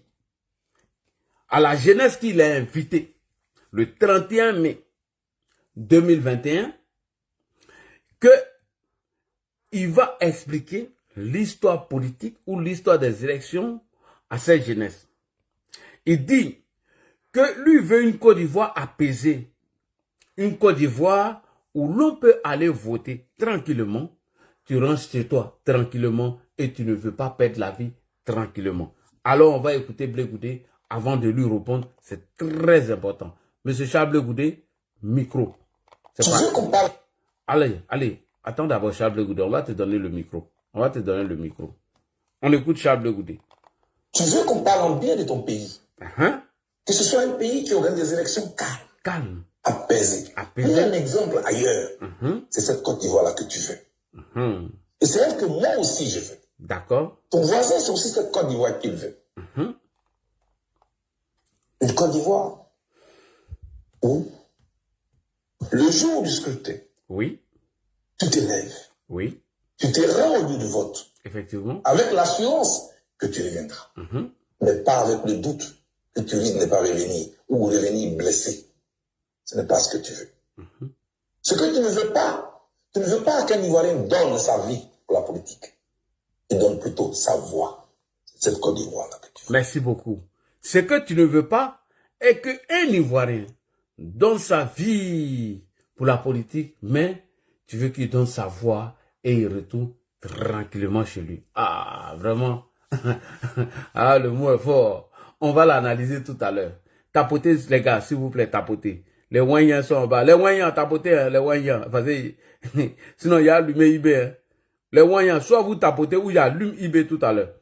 à la jeunesse qu'il a invité le 31 mai 2021 que il va expliquer l'histoire politique ou l'histoire des élections à cette jeunesse. Il dit que lui veut une Côte d'Ivoire apaisée, une Côte d'Ivoire où l'on peut aller voter tranquillement, tu rentres chez toi tranquillement et tu ne veux pas perdre la vie tranquillement. Alors on va écouter Blé Goudé avant de lui répondre, c'est très important. Monsieur Charles Blé Goudé, micro. Tu veux qu'on parle? Allez, attends d'abord Charles Blé Goudé, on va te donner le micro. On va te donner le micro. On écoute Charles Blé Goudé. Tu veux qu'on parle en bien de ton pays? Que ce soit un pays qui organise des élections calmes, apaisées. Il y a un exemple ailleurs. C'est cette Côte d'Ivoire-là que tu veux. Et c'est elle que moi aussi je veux. D'accord. Ton voisin, c'est aussi cette Côte d'Ivoire qu'il veut. Une Côte d'Ivoire où, le jour du scrutin, oui, tu t'élèves. Oui. Tu te rends au lieu de vote. Effectivement. Avec l'assurance que tu reviendras. Mais pas avec le doute que tu risques de ne pas revenir ou revenir blessé. Ce n'est pas ce que tu veux. Ce que tu ne veux pas qu'un Ivoirien donne sa vie pour la politique. Il donne plutôt sa voix. C'est cette Côte d'Ivoire-là que tu veux. Merci beaucoup. Ce que tu ne veux pas est qu'un Ivoirien donne sa vie pour la politique, mais tu veux qu'il donne sa voix et il retourne tranquillement chez lui. Ah, vraiment. Ah, le mot est fort. On va l'analyser tout à l'heure. Tapotez, les gars, s'il vous plaît, tapotez. Les Wanyans sont en bas. Les Wanyans, tapotez, hein, les Wanyans. Parce que, sinon, il y a allumé IB. Hein. Les Wanyans, soit vous tapotez ou il y a allumé IB tout à l'heure.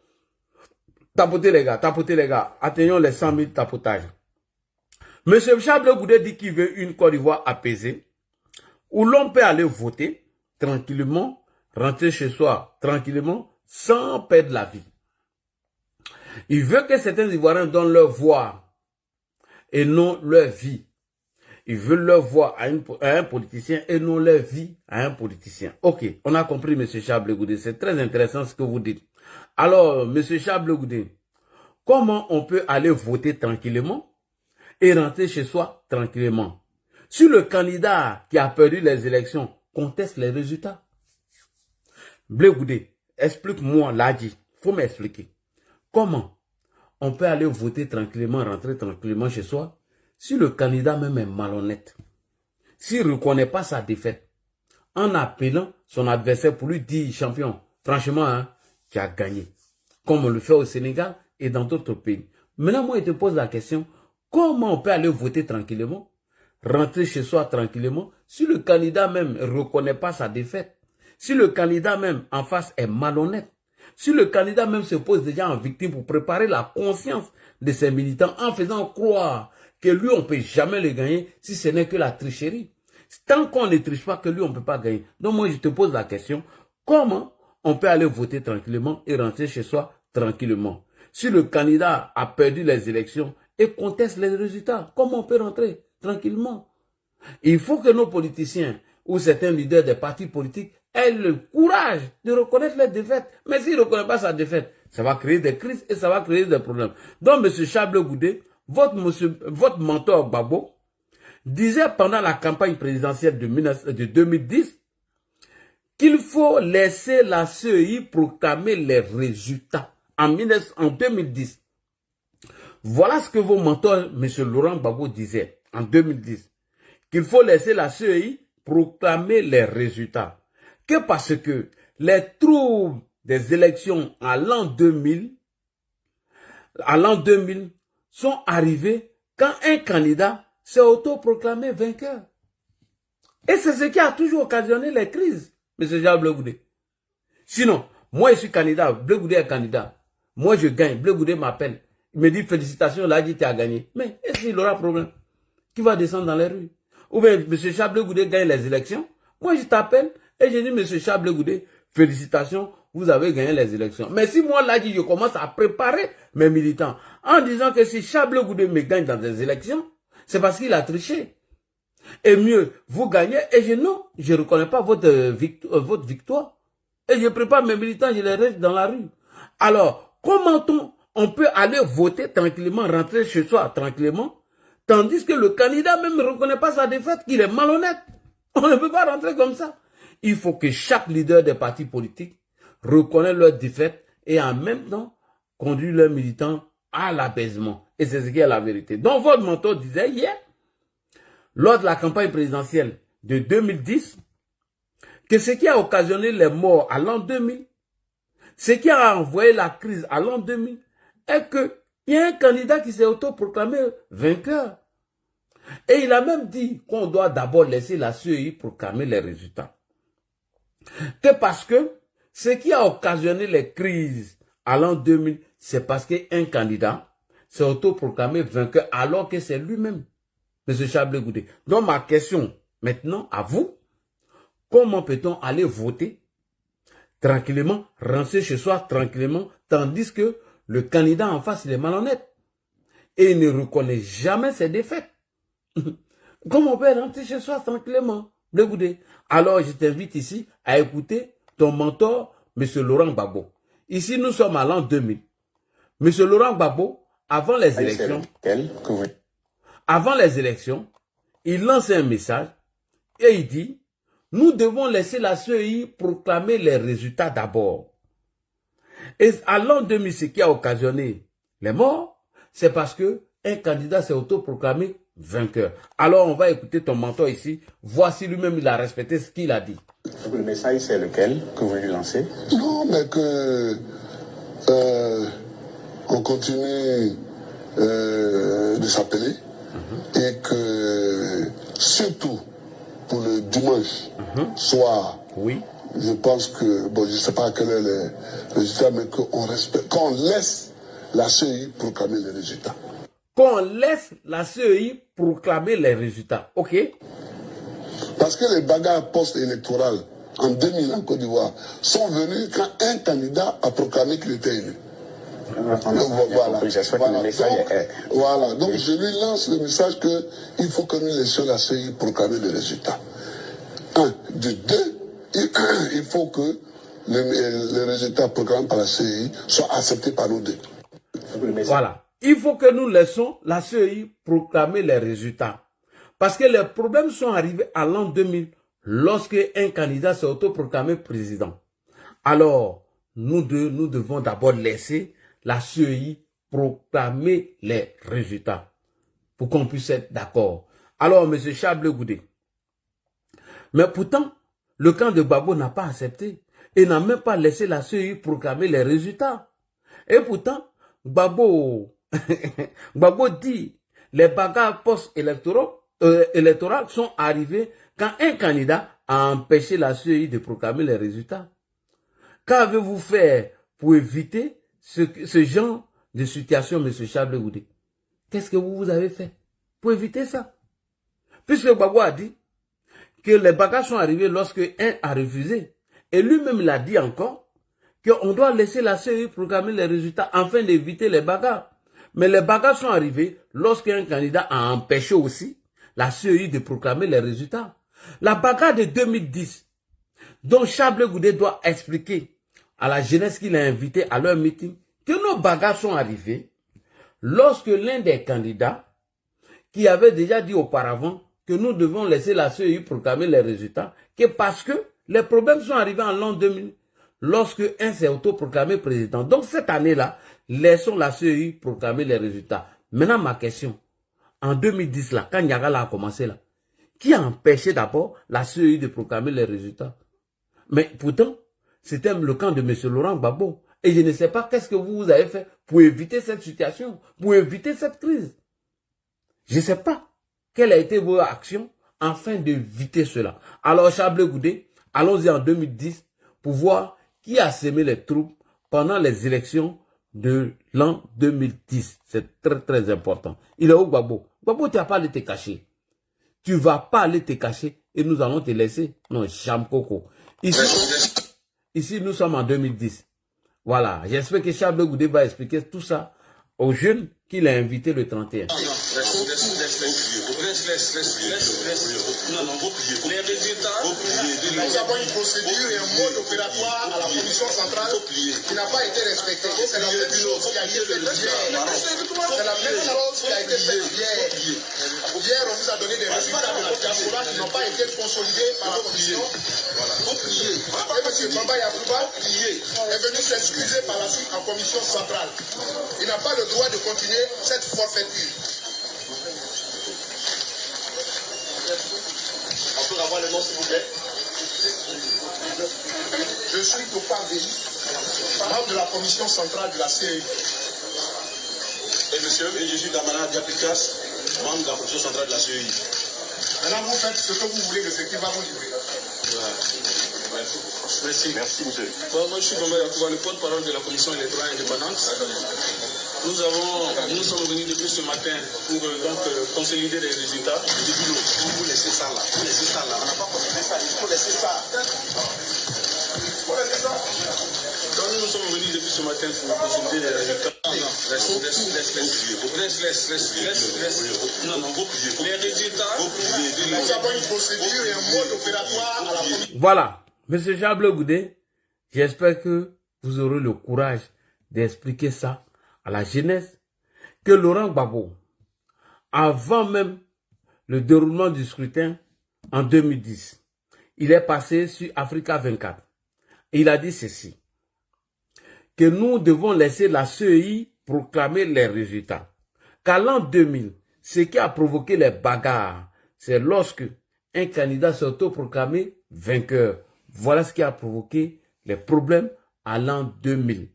Tapotez, les gars, tapotez, les gars. Atteignons les 100 000 tapotages. Monsieur Charles Goudé dit qu'il veut une Côte d'Ivoire apaisée, où l'on peut aller voter tranquillement, rentrer chez soi tranquillement, sans perdre la vie. Il veut que certains Ivoiriens donnent leur voix et non leur vie. Ils veulent leur voix à un politicien et non leur vie à un politicien. Ok, on a compris, monsieur Charles Goudé. C'est très intéressant ce que vous dites. Alors, monsieur Charles Goudé, comment on peut aller voter tranquillement et rentrer chez soi tranquillement si le candidat qui a perdu les élections conteste les résultats? Blé Goudé, explique-moi, Ladi, faut m'expliquer. Comment on peut aller voter tranquillement, rentrer tranquillement chez soi, si le candidat même est malhonnête, s'il ne reconnaît pas sa défaite, en appelant son adversaire pour lui dire, champion, franchement, hein, tu as gagné, comme on le fait au Sénégal et dans d'autres pays. Maintenant, moi, je te pose la question, comment on peut aller voter tranquillement, rentrer chez soi tranquillement, si le candidat même ne reconnaît pas sa défaite, si le candidat même en face est malhonnête, si le candidat même se pose déjà en victime pour préparer la conscience de ses militants en faisant croire que lui, on ne peut jamais le gagner si ce n'est que la tricherie. Tant qu'on ne triche pas, que lui, on ne peut pas gagner. Donc moi, je te pose la question, comment on peut aller voter tranquillement et rentrer chez soi tranquillement? Si le candidat a perdu les élections et conteste les résultats, comment on peut rentrer tranquillement? Il faut que nos politiciens ou certains leaders des partis politiques aient le courage de reconnaître les défaites. Mais s'ils ne reconnaissent pas sa défaite, ça va créer des crises et ça va créer des problèmes. Donc, M. Charles Goudé, votre mentor Gbagbo, disait pendant la campagne présidentielle de 2010 qu'il faut laisser la CEI proclamer les résultats en 2010. Voilà ce que vos mentors, M. Laurent Gbagbo, disait en 2010. Qu'il faut laisser la CEI proclamer les résultats. Que parce que les troubles des élections à l'an 2000 sont arrivés quand un candidat s'est autoproclamé vainqueur. Et c'est ce qui a toujours occasionné les crises, M. Jean Blé Goudé. Sinon, moi je suis candidat, Blé Goudé est candidat. Moi je gagne, Blé Goudé m'appelle. Il me dit félicitations, là dit tu as gagné. Mais est-ce qu'il aura problème? Qui va descendre dans les rues? Ou bien M. Charles Goudé gagne les élections. Moi je t'appelle et je dis M. Charles Goudé, félicitations, vous avez gagné les élections. Mais si moi, là, je commence à préparer mes militants en disant que si Chablé Goudé me gagne dans des élections, c'est parce qu'il a triché. Et mieux, vous gagnez et je ne reconnais pas votre victoire. Et je prépare mes militants, je les reste dans la rue. Alors, comment on peut aller voter tranquillement, rentrer chez soi tranquillement, tandis que le candidat même ne reconnaît pas sa défaite, qu'il est malhonnête. On ne peut pas rentrer comme ça. Il faut que chaque leader des partis politiques reconnaisse leur défaite et en même temps conduit leurs militants à l'apaisement. Et c'est ce qui est la vérité. Donc votre mentor disait hier, lors de la campagne présidentielle de 2010, que ce qui a occasionné les morts à l'an 2000, ce qui a envoyé la crise à l'an 2000, est qu'il y a un candidat qui s'est autoproclamé vainqueur. Et il a même dit qu'on doit d'abord laisser la CEI proclamer les résultats. Que parce que ce qui a occasionné les crises à l'an 2000, c'est parce qu'un candidat s'est autoproclamé vainqueur alors que c'est lui-même, M. Chablé Goudé. Donc ma question maintenant à vous, comment peut-on aller voter tranquillement, rentrer chez soi tranquillement, tandis que le candidat en face, il est malhonnête et il ne reconnaît jamais ses défaites? Comment on peut rentrer chez soi tranquillement, Blé Goudé? Alors je t'invite ici à écouter ton mentor, M. Laurent Gbagbo. Ici, nous sommes à l'an 2000. M. Laurent Gbagbo, avant les élections, il lance un message et il dit, nous devons laisser la CEI proclamer les résultats d'abord. Et à l'an 2000, ce qui a occasionné les morts, c'est parce que un candidat s'est autoproclamé vainqueur. Alors, on va écouter ton mentor ici. Voici lui-même, il a respecté ce qu'il a dit. Le message, c'est lequel que vous lui lancez? Non, mais que on continue de s'appeler et que surtout pour le dimanche soir, oui. Je pense que, bon, je ne sais pas quel est le résultat, mais qu'on laisse la CEI proclamer les résultats. Qu'on laisse la CEI proclamer les résultats, ok? Parce que les bagarres post-électorales en 2000 en Côte d'Ivoire sont venues quand un candidat a proclamé qu'il était élu. Voilà. Donc je lui lance le message qu'il faut que nous laissions la CEI proclamer les résultats. Deux, il faut que les résultats proclamés par la CEI soient acceptés par nous deux. Voilà. Il faut que nous laissons la CEI proclamer les résultats. Parce que les problèmes sont arrivés à l'an 2000 lorsque un candidat s'est autoproclamé président. Alors, nous devons d'abord laisser la CEI proclamer les résultats pour qu'on puisse être d'accord. Alors, M. Chablé Goudé. Mais pourtant, le camp de Gbagbo n'a pas accepté et n'a même pas laissé la CEI proclamer les résultats. Et pourtant, Gbagbo dit les bagarres post-électorales sont arrivées quand un candidat a empêché la CEI de proclamer les résultats. Qu'avez-vous fait pour éviter ce genre de situation, M. Chablé Goudé? Qu'est-ce que vous avez fait pour éviter ça? Puisque Gbagbo a dit que les bagarres sont arrivées lorsque un a refusé. Et lui-même l'a dit encore qu'on doit laisser la CEI proclamer les résultats afin d'éviter les bagarres. Mais les bagarres sont arrivées lorsqu'un candidat a empêché aussi la CEI de proclamer les résultats. La bagarre de 2010, dont Chablé Goudé doit expliquer à la jeunesse qu'il a invité à leur meeting, que nos bagarres sont arrivées lorsque l'un des candidats, qui avait déjà dit auparavant que nous devons laisser la CEI proclamer les résultats, que parce que les problèmes sont arrivés en l'an 2000, lorsque un s'est autoproclamé président. Donc cette année-là, laissons la CEI proclamer les résultats. Maintenant, ma question, en 2010, là, quand Niagala a commencé, là, qui a empêché d'abord la CEI de proclamer les résultats? Mais pourtant, c'était le camp de M. Laurent Gbagbo. Et je ne sais pas qu'est-ce que vous avez fait pour éviter cette situation, pour éviter cette crise. Je ne sais pas quelle a été votre action afin d'éviter cela. Alors, Chablé Goudé, allons-y en 2010 pour voir qui a semé les troupes pendant les élections de l'an 2010. C'est très, très important. Il est où, Gbagbo? Gbagbo, tu n'as pas allé te cacher. Tu ne vas pas aller te cacher et nous allons te laisser. Non, Cham Coco. ici nous sommes en 2010. Voilà, j'espère que Charles Goudé va expliquer tout ça aux jeunes qu'il a invités le 31. Non, les résultats. Nous avons une procédure et un mode opératoire à la commission centrale qui n'a pas été respecté. C'est la même chose qui a été faite hier. C'est la même chose qui a été faite hier. Hier, on vous a donné des résultats de la diaspora qui n'ont pas été consolidés par la commission. Et M. Bamba Yacouba est venu s'excuser par la suite en commission centrale. Il n'a pas le droit de continuer cette forfaiture. On peut avoir le nom, s'il vous plaît. Je suis Topar Véli, membre de la commission centrale de la CEI. Et monsieur, et je suis Damana Diapikas, membre de la commission centrale de la CEI. Maintenant, vous faites ce que vous voulez de ce qui va vous livrer. Merci. Merci, monsieur. Bon, moi, je suis Bamba Yacouba, le porte-parole de la commission électorale indépendante. Nous sommes venus depuis ce matin pour consolider les résultats. Vous laissez ça là. Vous laissez ça là. On n'a pas consolidé ça. Il faut laisser ça. Il faut laisser ça. Donc nous sommes venus depuis ce matin pour consolider les résultats. Non, les résultats. Nous avons une procédure et un mode opératoire à la commission. Voilà, Monsieur Charles Goudé, j'espère que vous aurez le courage d'expliquer ça à la jeunesse, que Laurent Gbagbo, avant même le déroulement du scrutin en 2010, il est passé sur Africa 24. Et il a dit ceci, que nous devons laisser la CEI proclamer les résultats. Qu'à l'an 2000, ce qui a provoqué les bagarres, c'est lorsque un candidat s'est autoproclamé vainqueur. Voilà ce qui a provoqué les problèmes à l'an 2000.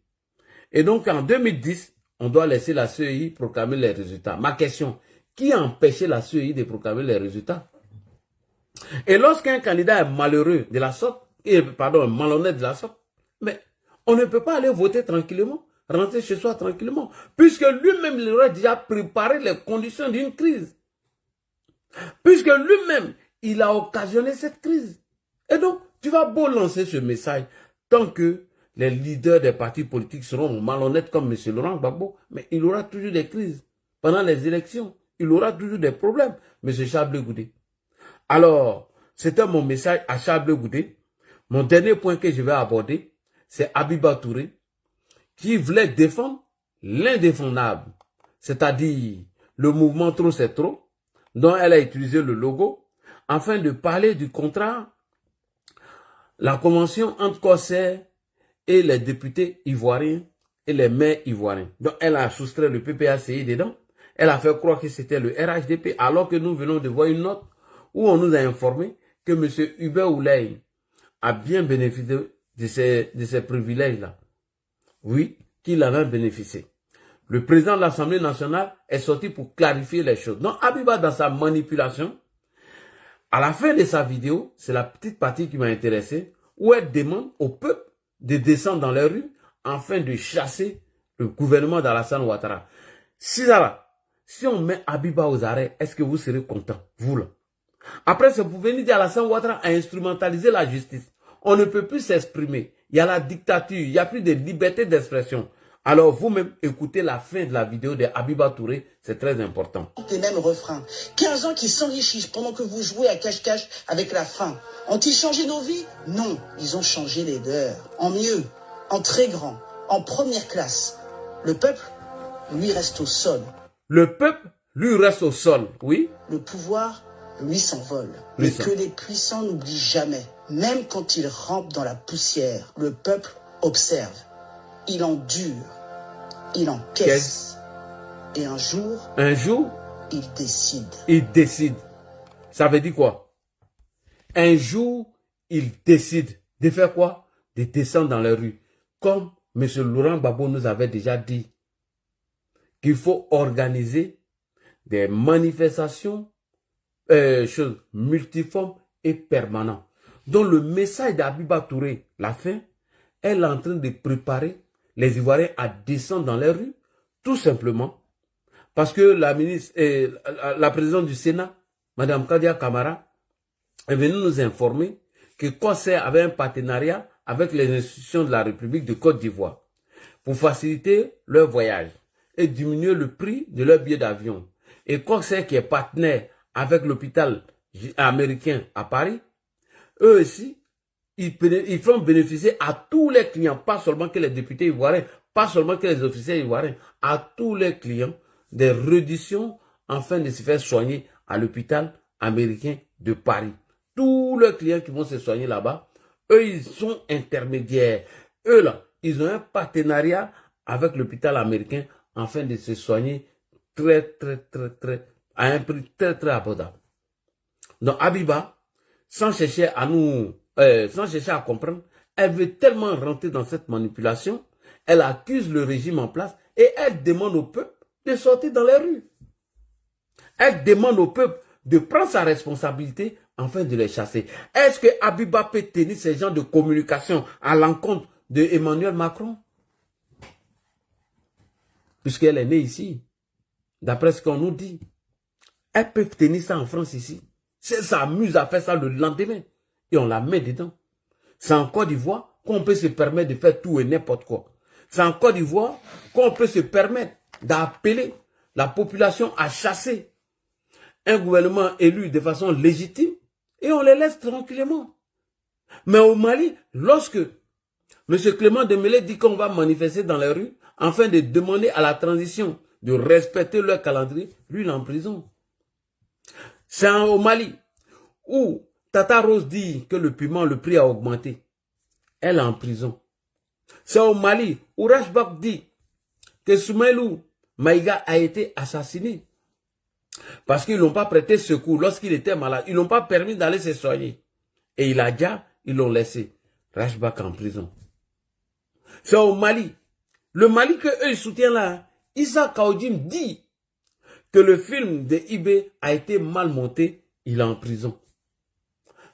Et donc en 2010, on doit laisser la CEI proclamer les résultats. Ma question, qui a empêché la CEI de proclamer les résultats? Et lorsqu'un candidat est malheureux de la sorte, malhonnête de la sorte, mais on ne peut pas aller voter tranquillement, rentrer chez soi tranquillement, puisque lui-même, il aurait déjà préparé les conditions d'une crise. Puisque lui-même, il a occasionné cette crise. Et donc, tu vas beau lancer ce message, tant que les leaders des partis politiques seront malhonnêtes comme M. Laurent Gbagbo, mais il aura toujours des crises. Pendant les élections, il aura toujours des problèmes, M. Charles Goudé. Alors, c'était mon message à Charles Goudé. Mon dernier point que je vais aborder, c'est Abiba Touré, qui voulait défendre l'indéfendable, c'est-à-dire le mouvement Trop c'est trop, dont elle a utilisé le logo, afin de parler du contrat, la convention entre Corsair et les députés ivoiriens et les maires ivoiriens. Donc, elle a soustrait le PPACI dedans. Elle a fait croire que c'était le RHDP, alors que nous venons de voir une note où on nous a informé que M. Hubert Oulay a bien bénéficié de ces privilèges-là. Oui, qu'il en a bénéficié. Le président de l'Assemblée nationale est sorti pour clarifier les choses. Donc, Abiba, dans sa manipulation, à la fin de sa vidéo, c'est la petite partie qui m'a intéressé, où elle demande au peuple de descendre dans les rues afin de chasser le gouvernement d'Alassane Ouattara. Si on met Abiba aux arrêts, est-ce que vous serez content, vous là? Après, c'est pour venir dire Alassane Ouattara a instrumentalisé la justice. On ne peut plus s'exprimer. Il y a la dictature, il n'y a plus de liberté d'expression. Alors vous-même, écoutez la fin de la vidéo de Abiba Touré, c'est très important. Les mêmes refrains. 15 ans qui s'enrichissent pendant que vous jouez à cache-cache avec la faim. Ont-ils changé nos vies? Non, ils ont changé les leurs. En mieux, en très grand, en première classe. Le peuple, lui, reste au sol. Le peuple, lui, reste au sol, oui. Le pouvoir, lui, s'envole. Mais que les puissants n'oublient jamais. Même quand ils rampent dans la poussière, le peuple observe. Il endure, il encaisse. Et un jour, il décide. Il décide. Ça veut dire quoi? Un jour, il décide de faire quoi? De descendre dans les rues. Comme M. Laurent Gbagbo nous avait déjà dit qu'il faut organiser des manifestations multiformes et permanentes. Donc le message d'Abiba Touré, la fin, elle est en train de préparer les Ivoiriens à descendre dans les rues, tout simplement, parce que la présidente du Sénat, Mme Kadia Kamara, est venue nous informer que Corsair avait un partenariat avec les institutions de la République de Côte d'Ivoire pour faciliter leur voyage et diminuer le prix de leur billet d'avion. Et Coxair, qui est partenaire avec l'hôpital américain à Paris, eux aussi, ils font bénéficier à tous les clients, pas seulement que les députés ivoiriens, pas seulement que les officiers ivoiriens, à tous les clients, des réductions afin de se faire soigner à l'hôpital américain de Paris. Tous les clients qui vont se soigner là-bas, eux, ils sont intermédiaires. Eux, là, ils ont un partenariat avec l'hôpital américain afin de se soigner à un prix très abordable. Donc, Abiba, sans chercher à comprendre, elle veut tellement rentrer dans cette manipulation, elle accuse le régime en place et elle demande au peuple de sortir dans les rues. Elle demande au peuple de prendre sa responsabilité afin de les chasser. Est-ce que Abiba peut tenir ces genres de communication à l'encontre de Emmanuel Macron? Puisqu'elle est née ici, d'après ce qu'on nous dit. Elle peut tenir ça en France ici. Si elle s'amuse à faire ça le lendemain, et on la met dedans. C'est en Côte d'Ivoire qu'on peut se permettre de faire tout et n'importe quoi. C'est en Côte d'Ivoire qu'on peut se permettre d'appeler la population à chasser un gouvernement élu de façon légitime et on les laisse tranquillement. Mais au Mali, lorsque M. Clément Dembélé dit qu'on va manifester dans les rues afin de demander à la transition de respecter leur calendrier, lui il est en prison. C'est au Mali où Tata Rose dit que le piment, le prix a augmenté. Elle est en prison. C'est au Mali où Rashbak dit que Soumaïlou Maïga a été assassiné. Parce qu'ils n'ont pas prêté secours lorsqu'il était malade. Ils n'ont pas permis d'aller se soigner. Et il a déjà, ils l'ont laissé. Rashbak en prison. C'est au Mali. Le Mali que eux soutiennent là, Issa Kaoudim dit que le film de Ibé a été mal monté. Il est en prison.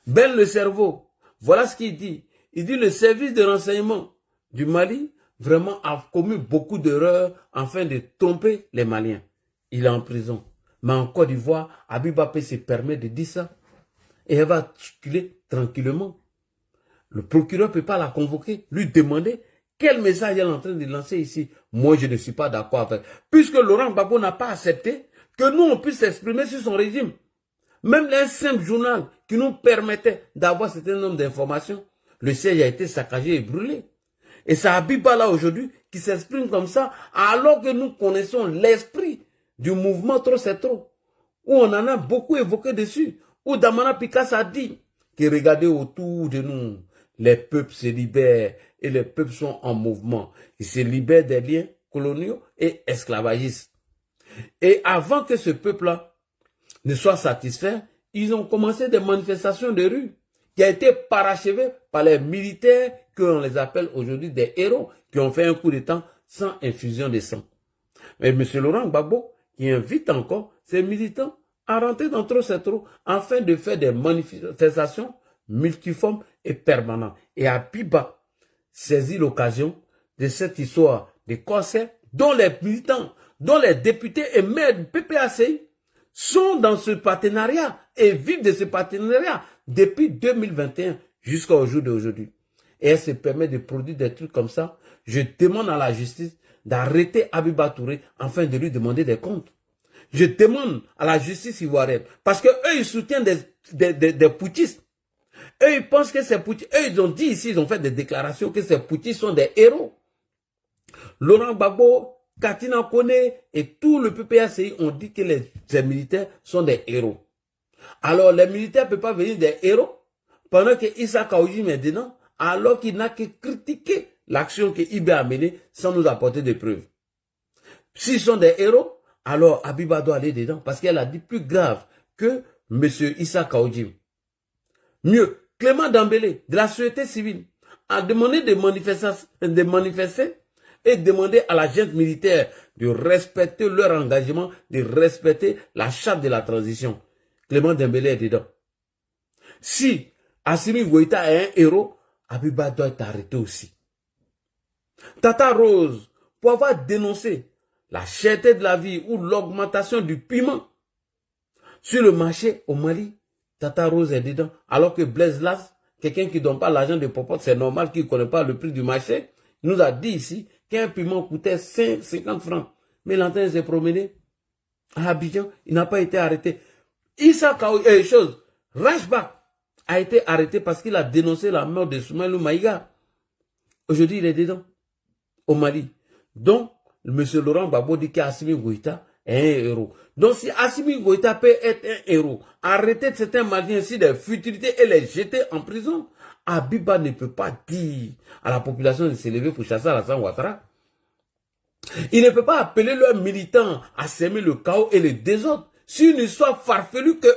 Ben le cerveau, voilà ce qu'il dit. Il dit le service de renseignement du Mali vraiment a commis beaucoup d'erreurs afin de tromper les Maliens. Il est en prison. Mais en Côte d'Ivoire, Abiba P se permet de dire ça. Et elle va circuler tranquillement. Le procureur ne peut pas la convoquer, lui demander quel message elle est en train de lancer ici. Moi, je ne suis pas d'accord avec. Puisque Laurent Gbagbo n'a pas accepté que nous, on puisse s'exprimer sur son régime. Même un simple journal qui nous permettait d'avoir un certain nombre d'informations, le siège a été saccagé et brûlé. Et c'est Abiba là aujourd'hui qui s'exprime comme ça, alors que nous connaissons l'esprit du mouvement Trop c'est trop, où on en a beaucoup évoqué dessus, où Damana Picasso a dit que regardez autour de nous, les peuples se libèrent et les peuples sont en mouvement. Ils se libèrent des liens coloniaux et esclavagistes. Et avant que ce peuple-là ne soit satisfait, ils ont commencé des manifestations de rue qui a été parachevées par les militaires qu'on les appelle aujourd'hui des héros qui ont fait un coup d'État sans infusion de sang. Mais M. Laurent Gbagbo qui invite encore ses militants à rentrer dans Trop c'est trop afin de faire des manifestations multiformes et permanentes. Et Abiba saisit l'occasion de cette histoire de Coxair dont les militants, dont les députés et maires du PPACI sont dans ce partenariat et vivent de ce partenariat depuis 2021 jusqu'au jour d'aujourd'hui. Et elle se permet de produire des trucs comme ça. Je demande à la justice d'arrêter Abiba Touré afin de lui demander des comptes. Je demande à la justice ivoirienne parce que eux ils soutiennent des putschistes. Eux ils pensent que ces putschistes, eux ils ont dit ici, ils ont fait des déclarations que ces putschistes sont des héros. Laurent Gbagbo, Katina Kone et tout le PPACI ont dit que ces militaires sont des héros. Alors les militaires ne peuvent pas venir des héros pendant que Issa Kaoudim est dedans, alors qu'il n'a que critiqué l'action que Ibé a menée sans nous apporter des preuves. S'ils sont des héros, alors Abiba doit aller dedans parce qu'elle a dit plus grave que M. Issa Kaoudim. Mieux, Clément Dembélé de la société civile a demandé de manifester et demander à la junte militaire de respecter leur engagement, de respecter la charte de la transition. Clément Dembélé est dedans. Si Assimi Goïta est un héros, Abiba doit être arrêté aussi. Tata Rose, pour avoir dénoncé la cherté de la vie ou l'augmentation du piment sur le marché au Mali, Tata Rose est dedans. Alors que Blaise Las, quelqu'un qui ne donne pas l'argent de popote, c'est normal qu'il ne connaît pas le prix du marché. Il nous a dit ici qu'un piment coûtait 50 francs. Mais l'antenne s'est promené à Abidjan, il n'a pas été arrêté. Issa Kaou, Rashbak a été arrêté parce qu'il a dénoncé la mort de Soumaïlou Maïga. Aujourd'hui, il est dedans, au Mali. Donc, M. Laurent Gbagbo dit qu'Assimi Goïta est un héros. Donc, si Assimi Goïta peut être un héros, arrêter certains Maliens ici des futilités et les jeter en prison, Abiba ne peut pas dire à la population de se lever pour chasser Alassane Ouattara. Il ne peut pas appeler leurs militants à semer le chaos et le désordre sur une histoire farfelue que